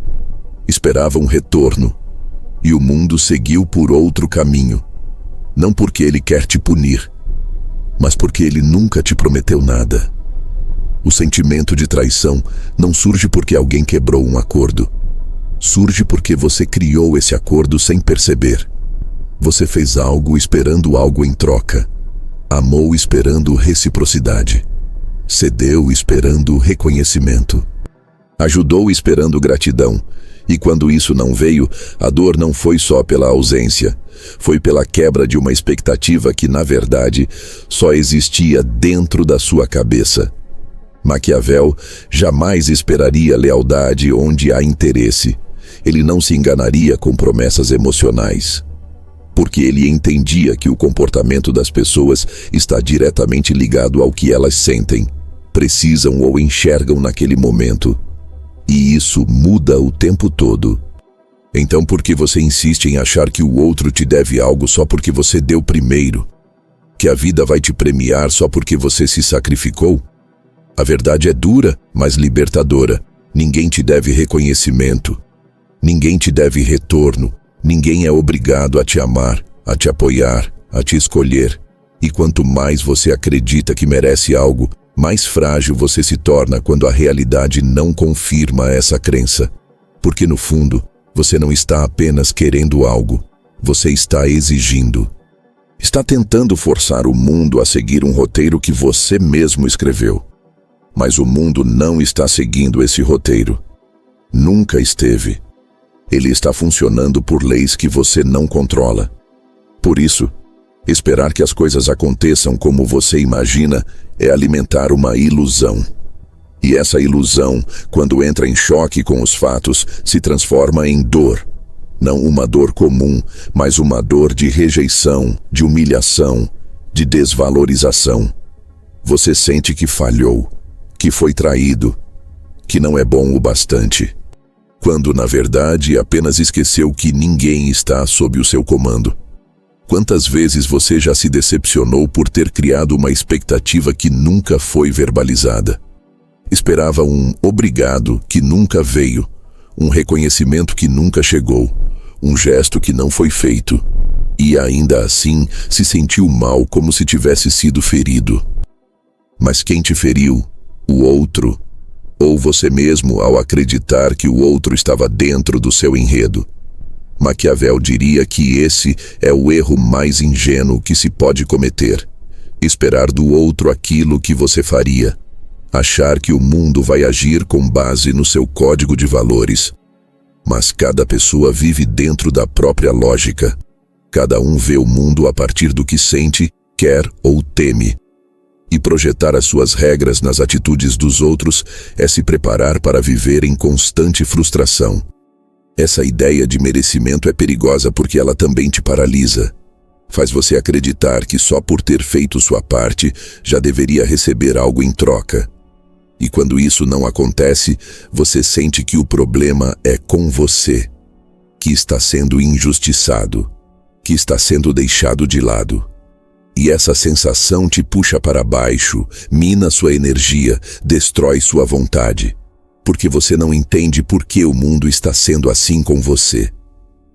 A: Esperava um retorno. E o mundo seguiu por outro caminho. Não porque ele quer te punir, mas porque ele nunca te prometeu nada. O sentimento de traição não surge porque alguém quebrou um acordo. Surge porque você criou esse acordo sem perceber. Você fez algo esperando algo em troca. Amou esperando reciprocidade. Cedeu esperando reconhecimento. Ajudou esperando gratidão. E quando isso não veio, a dor não foi só pela ausência. Foi pela quebra de uma expectativa que, na verdade, só existia dentro da sua cabeça. Maquiavel jamais esperaria lealdade onde há interesse. Ele não se enganaria com promessas emocionais. porque ele entendia que o comportamento das pessoas está diretamente ligado ao que elas sentem, precisam ou enxergam naquele momento. E isso muda o tempo todo. Então, por que você insiste em achar que o outro te deve algo só porque você deu primeiro? Que a vida vai te premiar só porque você se sacrificou? A verdade é dura, mas libertadora. Ninguém te deve reconhecimento. Ninguém te deve retorno. Ninguém é obrigado a te amar, a te apoiar, a te escolher. E quanto mais você acredita que merece algo, mais frágil você se torna quando a realidade não confirma essa crença. Porque no fundo, você não está apenas querendo algo, você está exigindo. Está tentando forçar o mundo a seguir um roteiro que você mesmo escreveu. Mas o mundo não está seguindo esse roteiro. Nunca esteve. Ele está funcionando por leis que você não controla. Por isso, esperar que as coisas aconteçam como você imagina é alimentar uma ilusão. E essa ilusão, quando entra em choque com os fatos, se transforma em dor. Não uma dor comum, mas uma dor de rejeição, de humilhação, de desvalorização. Você sente que falhou, que foi traído, que não é bom o bastante, quando na verdade apenas esqueceu que ninguém está sob o seu comando. Quantas vezes você já se decepcionou por ter criado uma expectativa que nunca foi verbalizada? Esperava um obrigado que nunca veio, um reconhecimento que nunca chegou, um gesto que não foi feito, e ainda assim se sentiu mal como se tivesse sido ferido. Mas quem te feriu? O outro, ou você mesmo ao acreditar que o outro estava dentro do seu enredo. Maquiavel diria que esse é o erro mais ingênuo que se pode cometer. Esperar do outro aquilo que você faria. Achar que o mundo vai agir com base no seu código de valores. Mas cada pessoa vive dentro da própria lógica. Cada um vê o mundo a partir do que sente, quer ou teme. E projetar as suas regras nas atitudes dos outros é se preparar para viver em constante frustração. Essa ideia de merecimento é perigosa porque ela também te paralisa. Faz você acreditar que só por ter feito sua parte já deveria receber algo em troca. E quando isso não acontece, você sente que o problema é com você, que está sendo injustiçado, que está sendo deixado de lado. E essa sensação te puxa para baixo, mina sua energia, destrói sua vontade. Porque você não entende por que o mundo está sendo assim com você.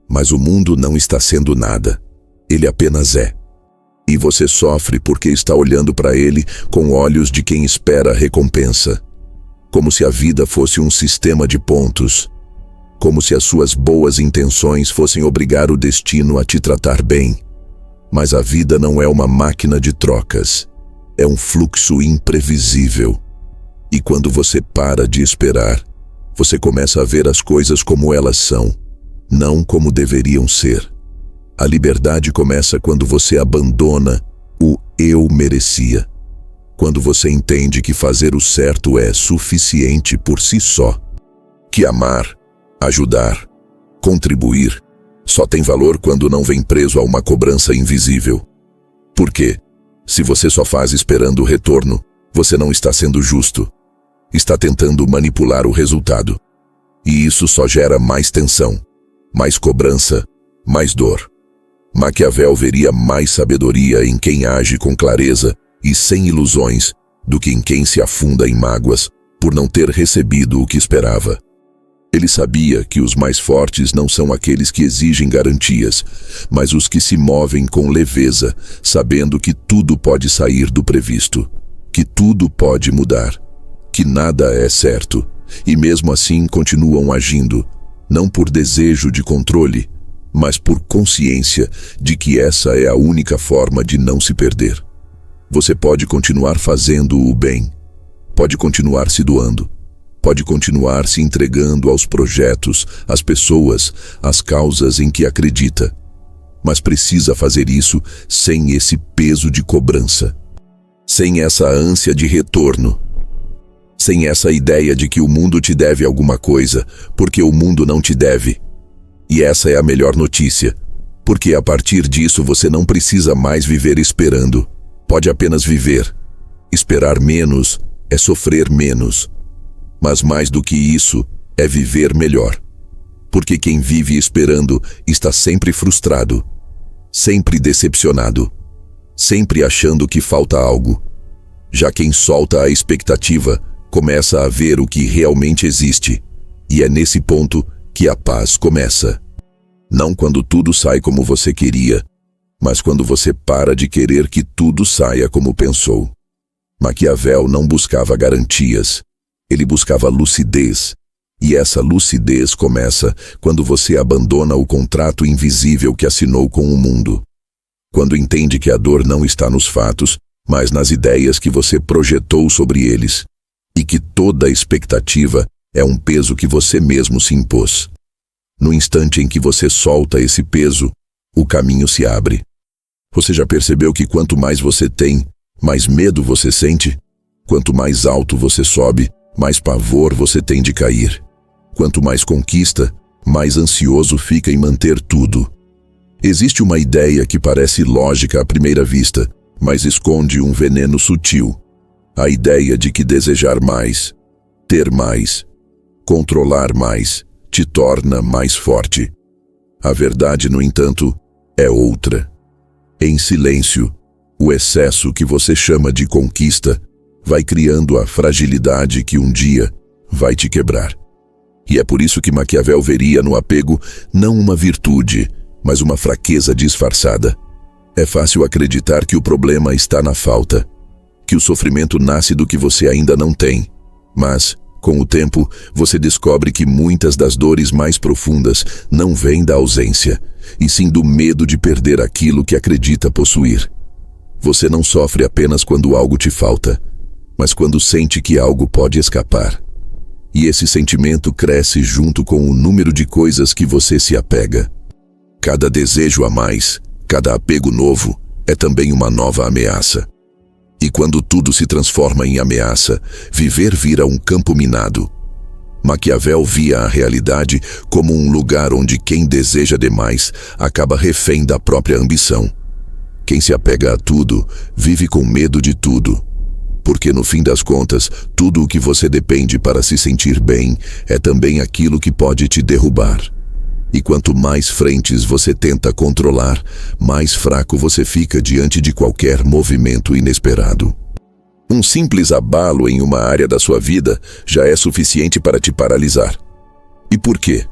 A: Mas o mundo não está sendo nada. Ele apenas é. E você sofre porque está olhando para ele com olhos de quem espera recompensa. Como se a vida fosse um sistema de pontos. Como se as suas boas intenções fossem obrigar o destino a te tratar bem. Mas a vida não é uma máquina de trocas. É um fluxo imprevisível. E quando você para de esperar, você começa a ver as coisas como elas são, não como deveriam ser. A liberdade começa quando você abandona o eu merecia. Quando você entende que fazer o certo é suficiente por si só. Que amar, ajudar, contribuir, só tem valor quando não vem preso a uma cobrança invisível. Porque, se você só faz esperando o retorno, você não está sendo justo. Está tentando manipular o resultado. E isso só gera mais tensão, mais cobrança, mais dor. Maquiavel veria mais sabedoria em quem age com clareza e sem ilusões do que em quem se afunda em mágoas por não ter recebido o que esperava. Ele sabia que os mais fortes não são aqueles que exigem garantias, mas os que se movem com leveza, sabendo que tudo pode sair do previsto, que tudo pode mudar. Que nada é certo, e mesmo assim continuam agindo, não por desejo de controle, mas por consciência de que essa é a única forma de não se perder. Você pode continuar fazendo o bem, pode continuar se doando, pode continuar se entregando aos projetos, às pessoas, às causas em que acredita, mas precisa fazer isso sem esse peso de cobrança, sem essa ânsia de retorno, sem essa ideia de que o mundo te deve alguma coisa, porque o mundo não te deve. E essa é a melhor notícia. Porque a partir disso você não precisa mais viver esperando. Pode apenas viver. Esperar menos é sofrer menos. Mas mais do que isso, é viver melhor. Porque quem vive esperando está sempre frustrado, sempre decepcionado, sempre achando que falta algo. Já quem solta a expectativa começa a ver o que realmente existe. E é nesse ponto que a paz começa. Não quando tudo sai como você queria, mas quando você para de querer que tudo saia como pensou. Maquiavel não buscava garantias, ele buscava lucidez. E essa lucidez começa quando você abandona o contrato invisível que assinou com o mundo. Quando entende que a dor não está nos fatos, mas nas ideias que você projetou sobre eles. E que toda expectativa é um peso que você mesmo se impôs. No instante em que você solta esse peso, o caminho se abre. Você já percebeu que quanto mais você tem, mais medo você sente? Quanto mais alto você sobe, mais pavor você tem de cair. Quanto mais conquista, mais ansioso fica em manter tudo. Existe uma ideia que parece lógica à primeira vista, mas esconde um veneno sutil. A ideia de que desejar mais, ter mais, controlar mais, te torna mais forte. A verdade, no entanto, é outra. Em silêncio, o excesso que você chama de conquista vai criando a fragilidade que um dia vai te quebrar. E é por isso que Maquiavel veria no apego não uma virtude, mas uma fraqueza disfarçada. É fácil acreditar que o problema está na falta, que o sofrimento nasce do que você ainda não tem. Mas, com o tempo, você descobre que muitas das dores mais profundas não vêm da ausência, e sim do medo de perder aquilo que acredita possuir. Você não sofre apenas quando algo te falta, mas quando sente que algo pode escapar. E esse sentimento cresce junto com o número de coisas que você se apega. Cada desejo a mais, cada apego novo, é também uma nova ameaça. E quando tudo se transforma em ameaça, viver vira um campo minado. Maquiavel via a realidade como um lugar onde quem deseja demais acaba refém da própria ambição. Quem se apega a tudo, vive com medo de tudo. Porque no fim das contas, tudo o que você depende para se sentir bem é também aquilo que pode te derrubar. E quanto mais frentes você tenta controlar, mais fraco você fica diante de qualquer movimento inesperado. Um simples abalo em uma área da sua vida já é suficiente para te paralisar. E por quê?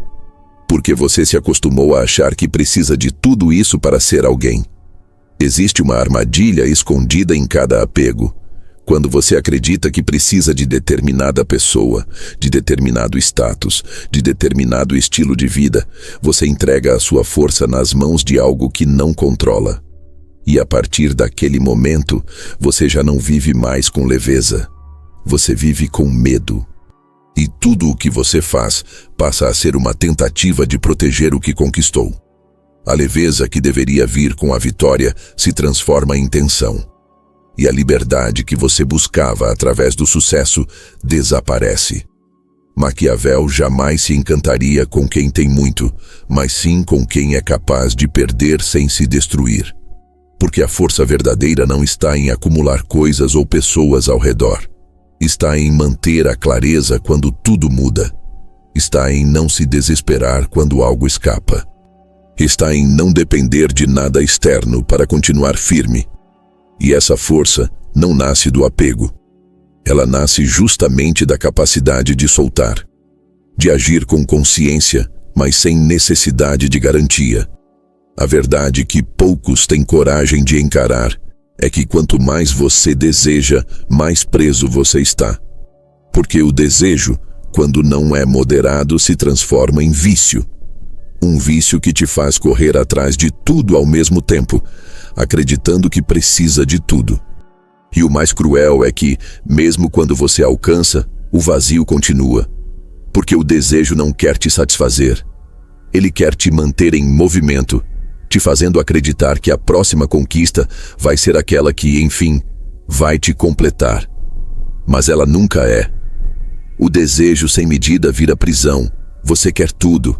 A: Porque você se acostumou a achar que precisa de tudo isso para ser alguém. Existe uma armadilha escondida em cada apego. Quando você acredita que precisa de determinada pessoa, de determinado status, de determinado estilo de vida, você entrega a sua força nas mãos de algo que não controla. E a partir daquele momento, você já não vive mais com leveza. Você vive com medo. E tudo o que você faz passa a ser uma tentativa de proteger o que conquistou. A leveza que deveria vir com a vitória se transforma em tensão. E a liberdade que você buscava através do sucesso desaparece. Maquiavel jamais se encantaria com quem tem muito, mas sim com quem é capaz de perder sem se destruir. Porque a força verdadeira não está em acumular coisas ou pessoas ao redor. Está em manter a clareza quando tudo muda. Está em não se desesperar quando algo escapa. Está em não depender de nada externo para continuar firme. E essa força não nasce do apego. Ela nasce justamente da capacidade de soltar, de agir com consciência, mas sem necessidade de garantia. A verdade que poucos têm coragem de encarar é que quanto mais você deseja, mais preso você está. Porque o desejo, quando não é moderado, se transforma em vício. Um vício que te faz correr atrás de tudo ao mesmo tempo, acreditando que precisa de tudo. E o mais cruel é que, mesmo quando você alcança, o vazio continua. Porque o desejo não quer te satisfazer. Ele quer te manter em movimento, te fazendo acreditar que a próxima conquista vai ser aquela que, enfim, vai te completar. Mas ela nunca é. O desejo sem medida vira prisão. Você quer tudo.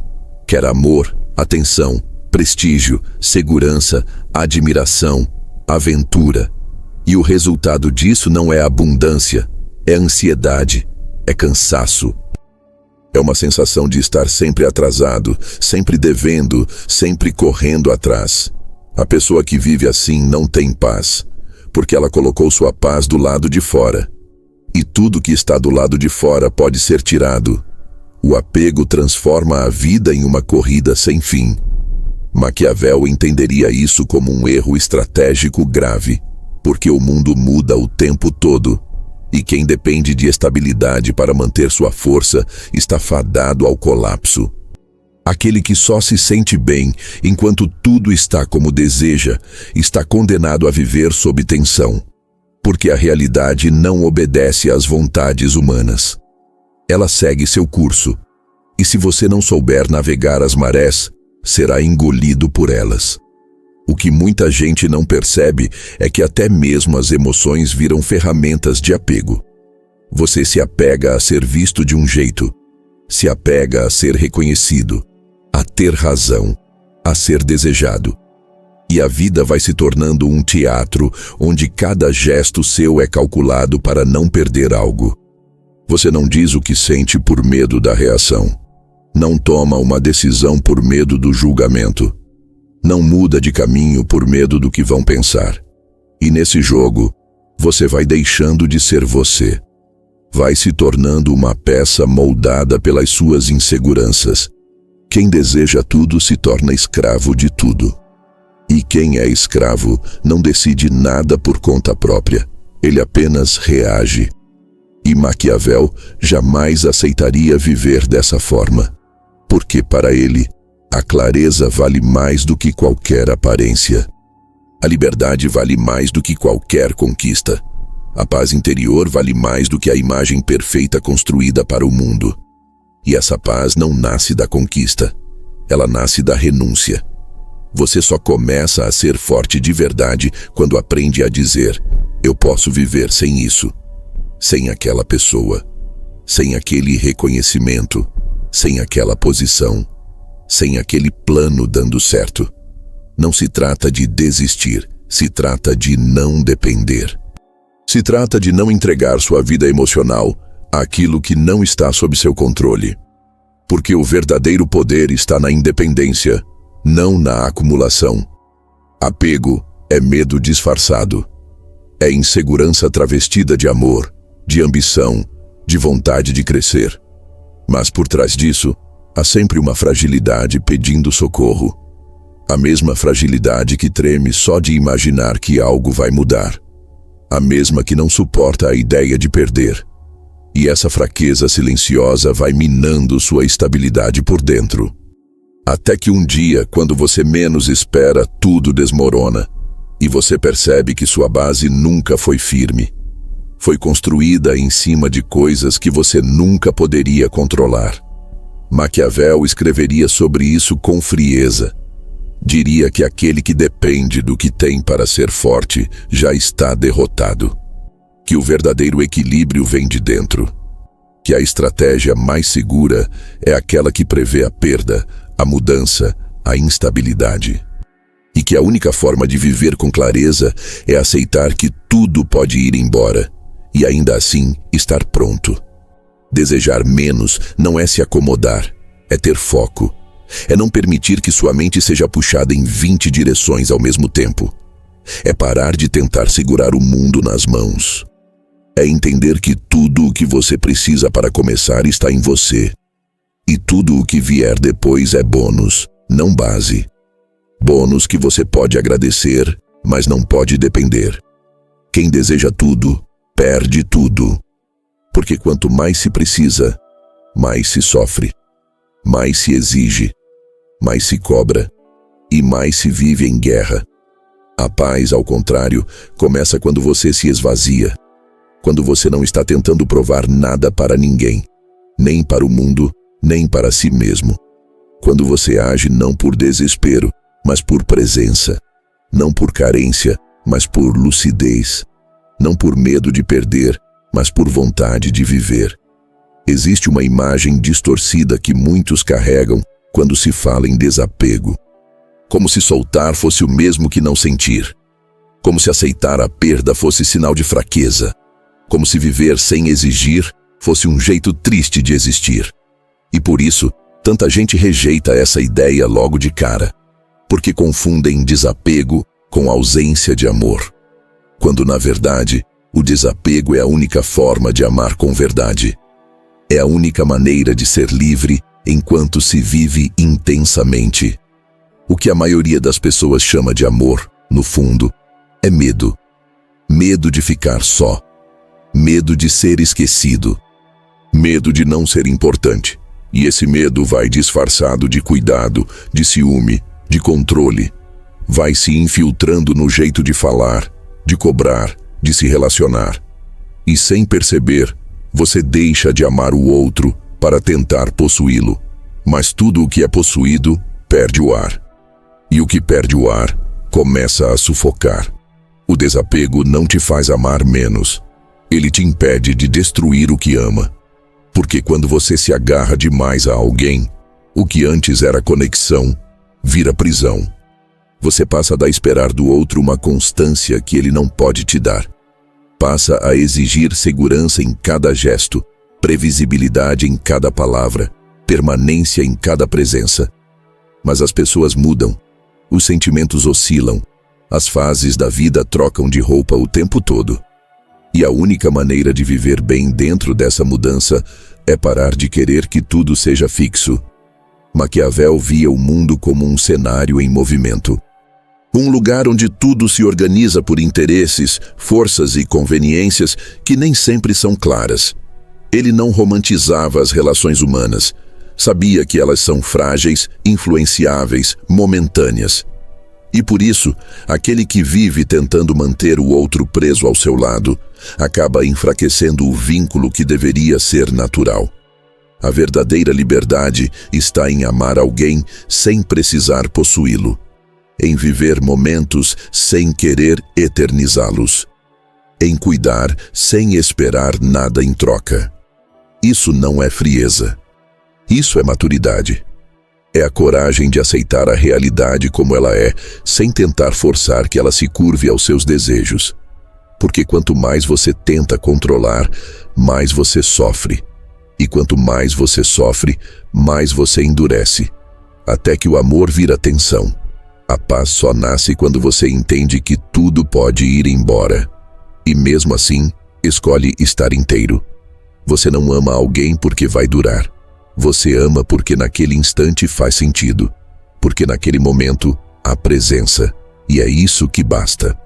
A: Quer amor, atenção, prestígio, segurança, admiração, aventura. E o resultado disso não é abundância, é ansiedade, é cansaço. É uma sensação de estar sempre atrasado, sempre devendo, sempre correndo atrás. A pessoa que vive assim não tem paz, porque ela colocou sua paz do lado de fora. E tudo que está do lado de fora pode ser tirado. O apego transforma a vida em uma corrida sem fim. Maquiavel entenderia isso como um erro estratégico grave, porque o mundo muda o tempo todo, e quem depende de estabilidade para manter sua força está fadado ao colapso. Aquele que só se sente bem enquanto tudo está como deseja, está condenado a viver sob tensão, porque a realidade não obedece às vontades humanas. Ela segue seu curso, e se você não souber navegar as marés, será engolido por elas. O que muita gente não percebe é que até mesmo as emoções viram ferramentas de apego. Você se apega a ser visto de um jeito, se apega a ser reconhecido, a ter razão, a ser desejado. E a vida vai se tornando um teatro onde cada gesto seu é calculado para não perder algo. Você não diz o que sente por medo da reação. Não toma uma decisão por medo do julgamento. Não muda de caminho por medo do que vão pensar. E nesse jogo, você vai deixando de ser você. Vai se tornando uma peça moldada pelas suas inseguranças. Quem deseja tudo se torna escravo de tudo. E quem é escravo não decide nada por conta própria. Ele apenas reage. E Maquiavel jamais aceitaria viver dessa forma, porque para ele, a clareza vale mais do que qualquer aparência. A liberdade vale mais do que qualquer conquista. A paz interior vale mais do que a imagem perfeita construída para o mundo. E essa paz não nasce da conquista, ela nasce da renúncia. Você só começa a ser forte de verdade quando aprende a dizer: eu posso viver sem isso, sem aquela pessoa, sem aquele reconhecimento, sem aquela posição, sem aquele plano dando certo. Não se trata de desistir, se trata de não depender. Se trata de não entregar sua vida emocional àquilo que não está sob seu controle. Porque o verdadeiro poder está na independência, não na acumulação. Apego é medo disfarçado. É insegurança travestida de amor, de ambição, de vontade de crescer. Mas por trás disso, há sempre uma fragilidade pedindo socorro. A mesma fragilidade que treme só de imaginar que algo vai mudar. A mesma que não suporta a ideia de perder. E essa fraqueza silenciosa vai minando sua estabilidade por dentro. Até que um dia, quando você menos espera, tudo desmorona. E você percebe que sua base nunca foi firme. Foi construída em cima de coisas que você nunca poderia controlar. Maquiavel escreveria sobre isso com frieza. Diria que aquele que depende do que tem para ser forte já está derrotado. Que o verdadeiro equilíbrio vem de dentro. Que a estratégia mais segura é aquela que prevê a perda, a mudança, a instabilidade. E que a única forma de viver com clareza é aceitar que tudo pode ir embora e ainda assim estar pronto. Desejar menos não é se acomodar, é ter foco. É não permitir que sua mente seja puxada em 20 direções ao mesmo tempo. É parar de tentar segurar o mundo nas mãos. É entender que tudo o que você precisa para começar está em você. E tudo o que vier depois é bônus, não base. Bônus que você pode agradecer, mas não pode depender. Quem deseja tudo, perde tudo. Porque quanto mais se precisa, mais se sofre, mais se exige, mais se cobra e mais se vive em guerra. A paz, ao contrário, começa quando você se esvazia, quando você não está tentando provar nada para ninguém, nem para o mundo, nem para si mesmo. Quando você age não por desespero, mas por presença, não por carência, mas por lucidez, não por medo de perder, mas por vontade de viver. Existe uma imagem distorcida que muitos carregam quando se fala em desapego. Como se soltar fosse o mesmo que não sentir. Como se aceitar a perda fosse sinal de fraqueza. Como se viver sem exigir fosse um jeito triste de existir. E por isso, tanta gente rejeita essa ideia logo de cara, porque confundem desapego com ausência de amor. Quando, na verdade, o desapego é a única forma de amar com verdade. É a única maneira de ser livre enquanto se vive intensamente. O que a maioria das pessoas chama de amor, no fundo, é medo. Medo de ficar só. Medo de ser esquecido. Medo de não ser importante. E esse medo vai disfarçado de cuidado, de ciúme, de controle. Vai se infiltrando no jeito de falar, de cobrar, de se relacionar. E sem perceber, você deixa de amar o outro para tentar possuí-lo. Mas tudo o que é possuído perde o ar. E o que perde o ar começa a sufocar. O desapego não te faz amar menos. Ele te impede de destruir o que ama. Porque quando você se agarra demais a alguém, o que antes era conexão, vira prisão. Você passa a esperar do outro uma constância que ele não pode te dar. Passa a exigir segurança em cada gesto, previsibilidade em cada palavra, permanência em cada presença. Mas as pessoas mudam, os sentimentos oscilam, as fases da vida trocam de roupa o tempo todo. E a única maneira de viver bem dentro dessa mudança é parar de querer que tudo seja fixo. Maquiavel via o mundo como um cenário em movimento. Um lugar onde tudo se organiza por interesses, forças e conveniências que nem sempre são claras. Ele não romantizava as relações humanas. Sabia que elas são frágeis, influenciáveis, momentâneas. E por isso, aquele que vive tentando manter o outro preso ao seu lado, acaba enfraquecendo o vínculo que deveria ser natural. A verdadeira liberdade está em amar alguém sem precisar possuí-lo, em viver momentos sem querer eternizá-los, em cuidar sem esperar nada em troca. Isso não é frieza. Isso é maturidade. É a coragem de aceitar a realidade como ela é, sem tentar forçar que ela se curve aos seus desejos. Porque quanto mais você tenta controlar, mais você sofre. E quanto mais você sofre, mais você endurece. Até que o amor vira tensão. A paz só nasce quando você entende que tudo pode ir embora. E mesmo assim, escolhe estar inteiro. Você não ama alguém porque vai durar. Você ama porque naquele instante faz sentido. Porque naquele momento há presença. E é isso que basta.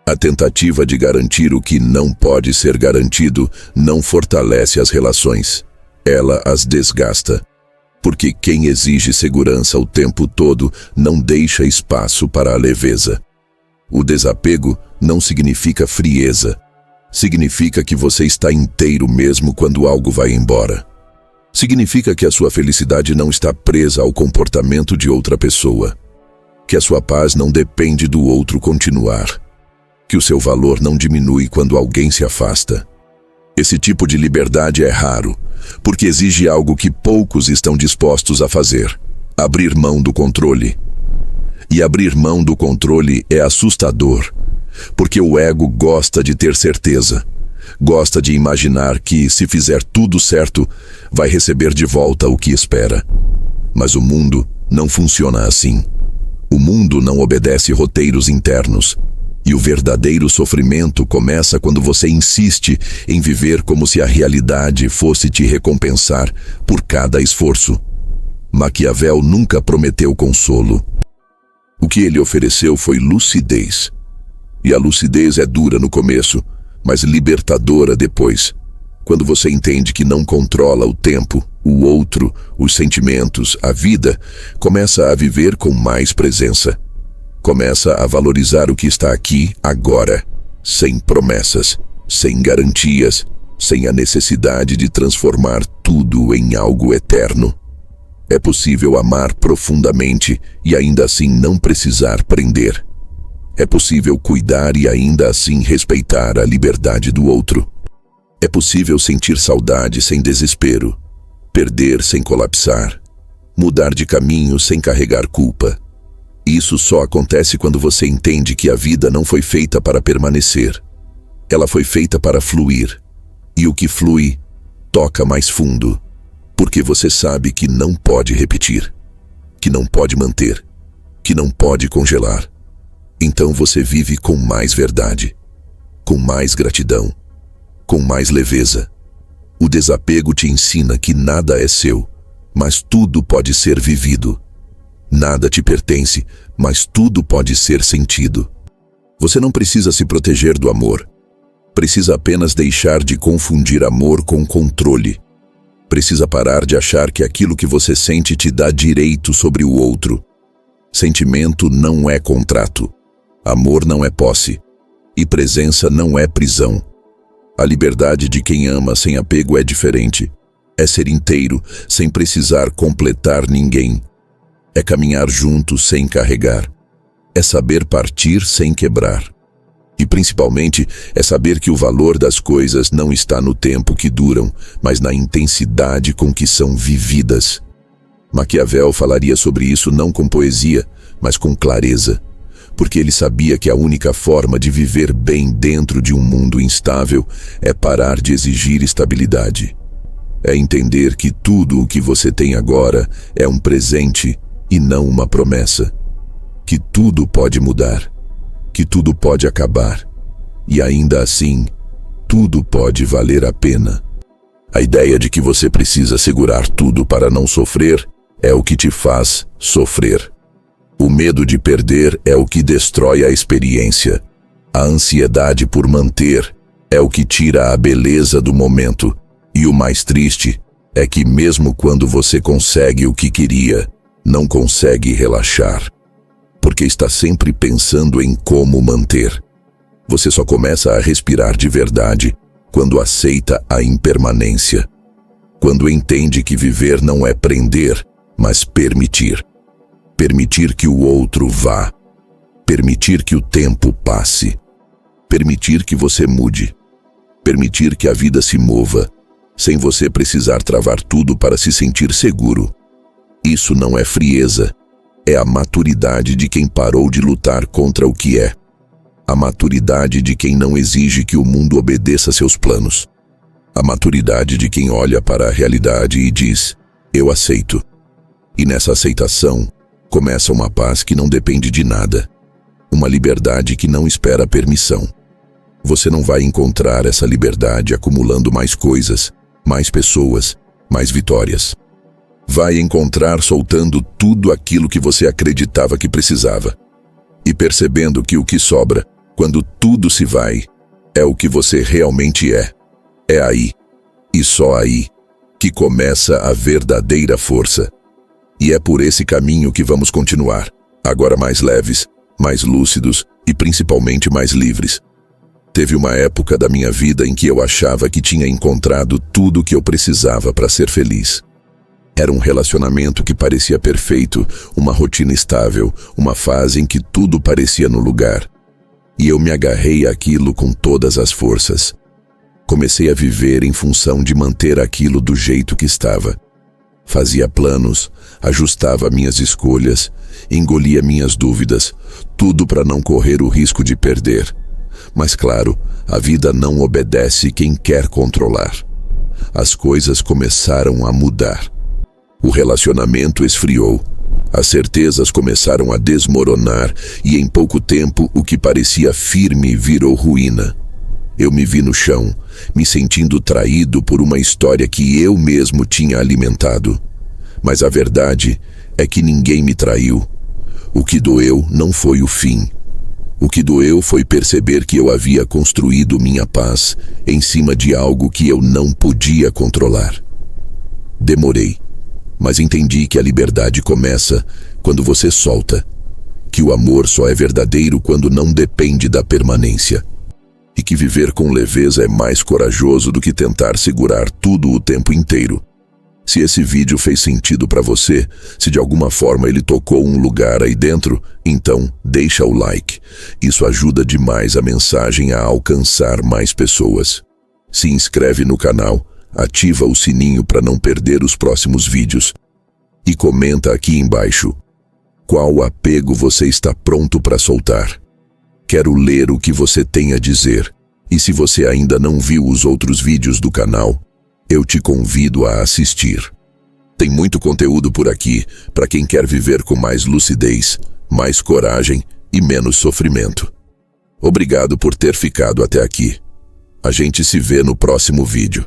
A: A tentativa de garantir o que não pode ser garantido não fortalece as relações. Ela as desgasta. Porque quem exige segurança o tempo todo não deixa espaço para a leveza. O desapego não significa frieza. Significa que você está inteiro mesmo quando algo vai embora. Significa que a sua felicidade não está presa ao comportamento de outra pessoa. Que a sua paz não depende do outro continuar. Que o seu valor não diminui quando alguém se afasta. Esse tipo de liberdade é raro, porque exige algo que poucos estão dispostos a fazer: abrir mão do controle. E abrir mão do controle é assustador, porque o ego gosta de ter certeza. Gosta de imaginar que, se fizer tudo certo, vai receber de volta o que espera. Mas o mundo não funciona assim. O mundo não obedece roteiros internos. E o verdadeiro sofrimento começa quando você insiste em viver como se a realidade fosse te recompensar por cada esforço. Maquiavel nunca prometeu consolo. O que ele ofereceu foi lucidez. E a lucidez é dura no começo, mas libertadora depois. Quando você entende que não controla o tempo, o outro, os sentimentos, a vida, começa a viver com mais presença. Começa a valorizar o que está aqui, agora, sem promessas, sem garantias, sem a necessidade de transformar tudo em algo eterno. É possível amar profundamente e ainda assim não precisar prender. É possível cuidar e ainda assim respeitar a liberdade do outro. É possível sentir saudade sem desespero, perder sem colapsar, mudar de caminho sem carregar culpa. Isso só acontece quando você entende que a vida não foi feita para permanecer. Ela foi feita para fluir. E o que flui, toca mais fundo. Porque você sabe que não pode repetir, que não pode manter, que não pode congelar. Então você vive com mais verdade, com mais gratidão, com mais leveza. O desapego te ensina que nada é seu, mas tudo pode ser vivido. Nada te pertence, mas tudo pode ser sentido. Você não precisa se proteger do amor. Precisa apenas deixar de confundir amor com controle. Precisa parar de achar que aquilo que você sente te dá direito sobre o outro. Sentimento não é contrato. Amor não é posse. E presença não é prisão. A liberdade de quem ama sem apego é diferente. É ser inteiro, sem precisar completar ninguém. É caminhar junto sem carregar. É saber partir sem quebrar. E principalmente é saber que o valor das coisas não está no tempo que duram, mas na intensidade com que são vividas. Maquiavel falaria sobre isso não com poesia, mas com clareza, porque ele sabia que a única forma de viver bem dentro de um mundo instável é parar de exigir estabilidade. É entender que tudo o que você tem agora é um presente e não uma promessa. Que tudo pode mudar, que tudo pode acabar, e ainda assim, tudo pode valer a pena. A ideia de que você precisa segurar tudo para não sofrer é o que te faz sofrer. O medo de perder é o que destrói a experiência. A ansiedade por manter é o que tira a beleza do momento. E o mais triste é que mesmo quando você consegue o que queria, não consegue relaxar. Porque está sempre pensando em como manter. Você só começa a respirar de verdade quando aceita a impermanência. Quando entende que viver não é prender, mas permitir. Permitir que o outro vá. Permitir que o tempo passe. Permitir que você mude. Permitir que a vida se mova, sem você precisar travar tudo para se sentir seguro. Isso não é frieza. É a maturidade de quem parou de lutar contra o que é. A maturidade de quem não exige que o mundo obedeça seus planos. A maturidade de quem olha para a realidade e diz, eu aceito. E nessa aceitação, começa uma paz que não depende de nada. Uma liberdade que não espera permissão. Você não vai encontrar essa liberdade acumulando mais coisas, mais pessoas, mais vitórias. Vai encontrar soltando tudo aquilo que você acreditava que precisava. E percebendo que o que sobra, quando tudo se vai, é o que você realmente é. É aí, e só aí, que começa a verdadeira força. E é por esse caminho que vamos continuar, agora mais leves, mais lúcidos e principalmente mais livres. Teve uma época da minha vida em que eu achava que tinha encontrado tudo o que eu precisava para ser feliz. Era um relacionamento que parecia perfeito, uma rotina estável, uma fase em que tudo parecia no lugar. E eu me agarrei àquilo com todas as forças. Comecei a viver em função de manter aquilo do jeito que estava. Fazia planos, ajustava minhas escolhas, engolia minhas dúvidas, tudo para não correr o risco de perder. Mas claro, a vida não obedece quem quer controlar. As coisas começaram a mudar. O relacionamento esfriou. As certezas começaram a desmoronar e em pouco tempo o que parecia firme virou ruína. Eu me vi no chão, me sentindo traído por uma história que eu mesmo tinha alimentado. Mas a verdade é que ninguém me traiu. O que doeu não foi o fim. O que doeu foi perceber que eu havia construído minha paz em cima de algo que eu não podia controlar. Demorei, mas entendi que a liberdade começa quando você solta, que o amor só é verdadeiro quando não depende da permanência, e que viver com leveza é mais corajoso do que tentar segurar tudo o tempo inteiro. Se esse vídeo fez sentido para você, se de alguma forma ele tocou um lugar aí dentro, então deixa o like. Isso ajuda demais a mensagem a alcançar mais pessoas. Se inscreve no canal, ativa o sininho para não perder os próximos vídeos. E comenta aqui embaixo: Qual apego você está pronto para soltar? Quero ler o que você tem a dizer. E se você ainda não viu os outros vídeos do canal, eu te convido a assistir. Tem muito conteúdo por aqui para quem quer viver com mais lucidez, mais coragem e menos sofrimento. Obrigado por ter ficado até aqui. A gente se vê no próximo vídeo.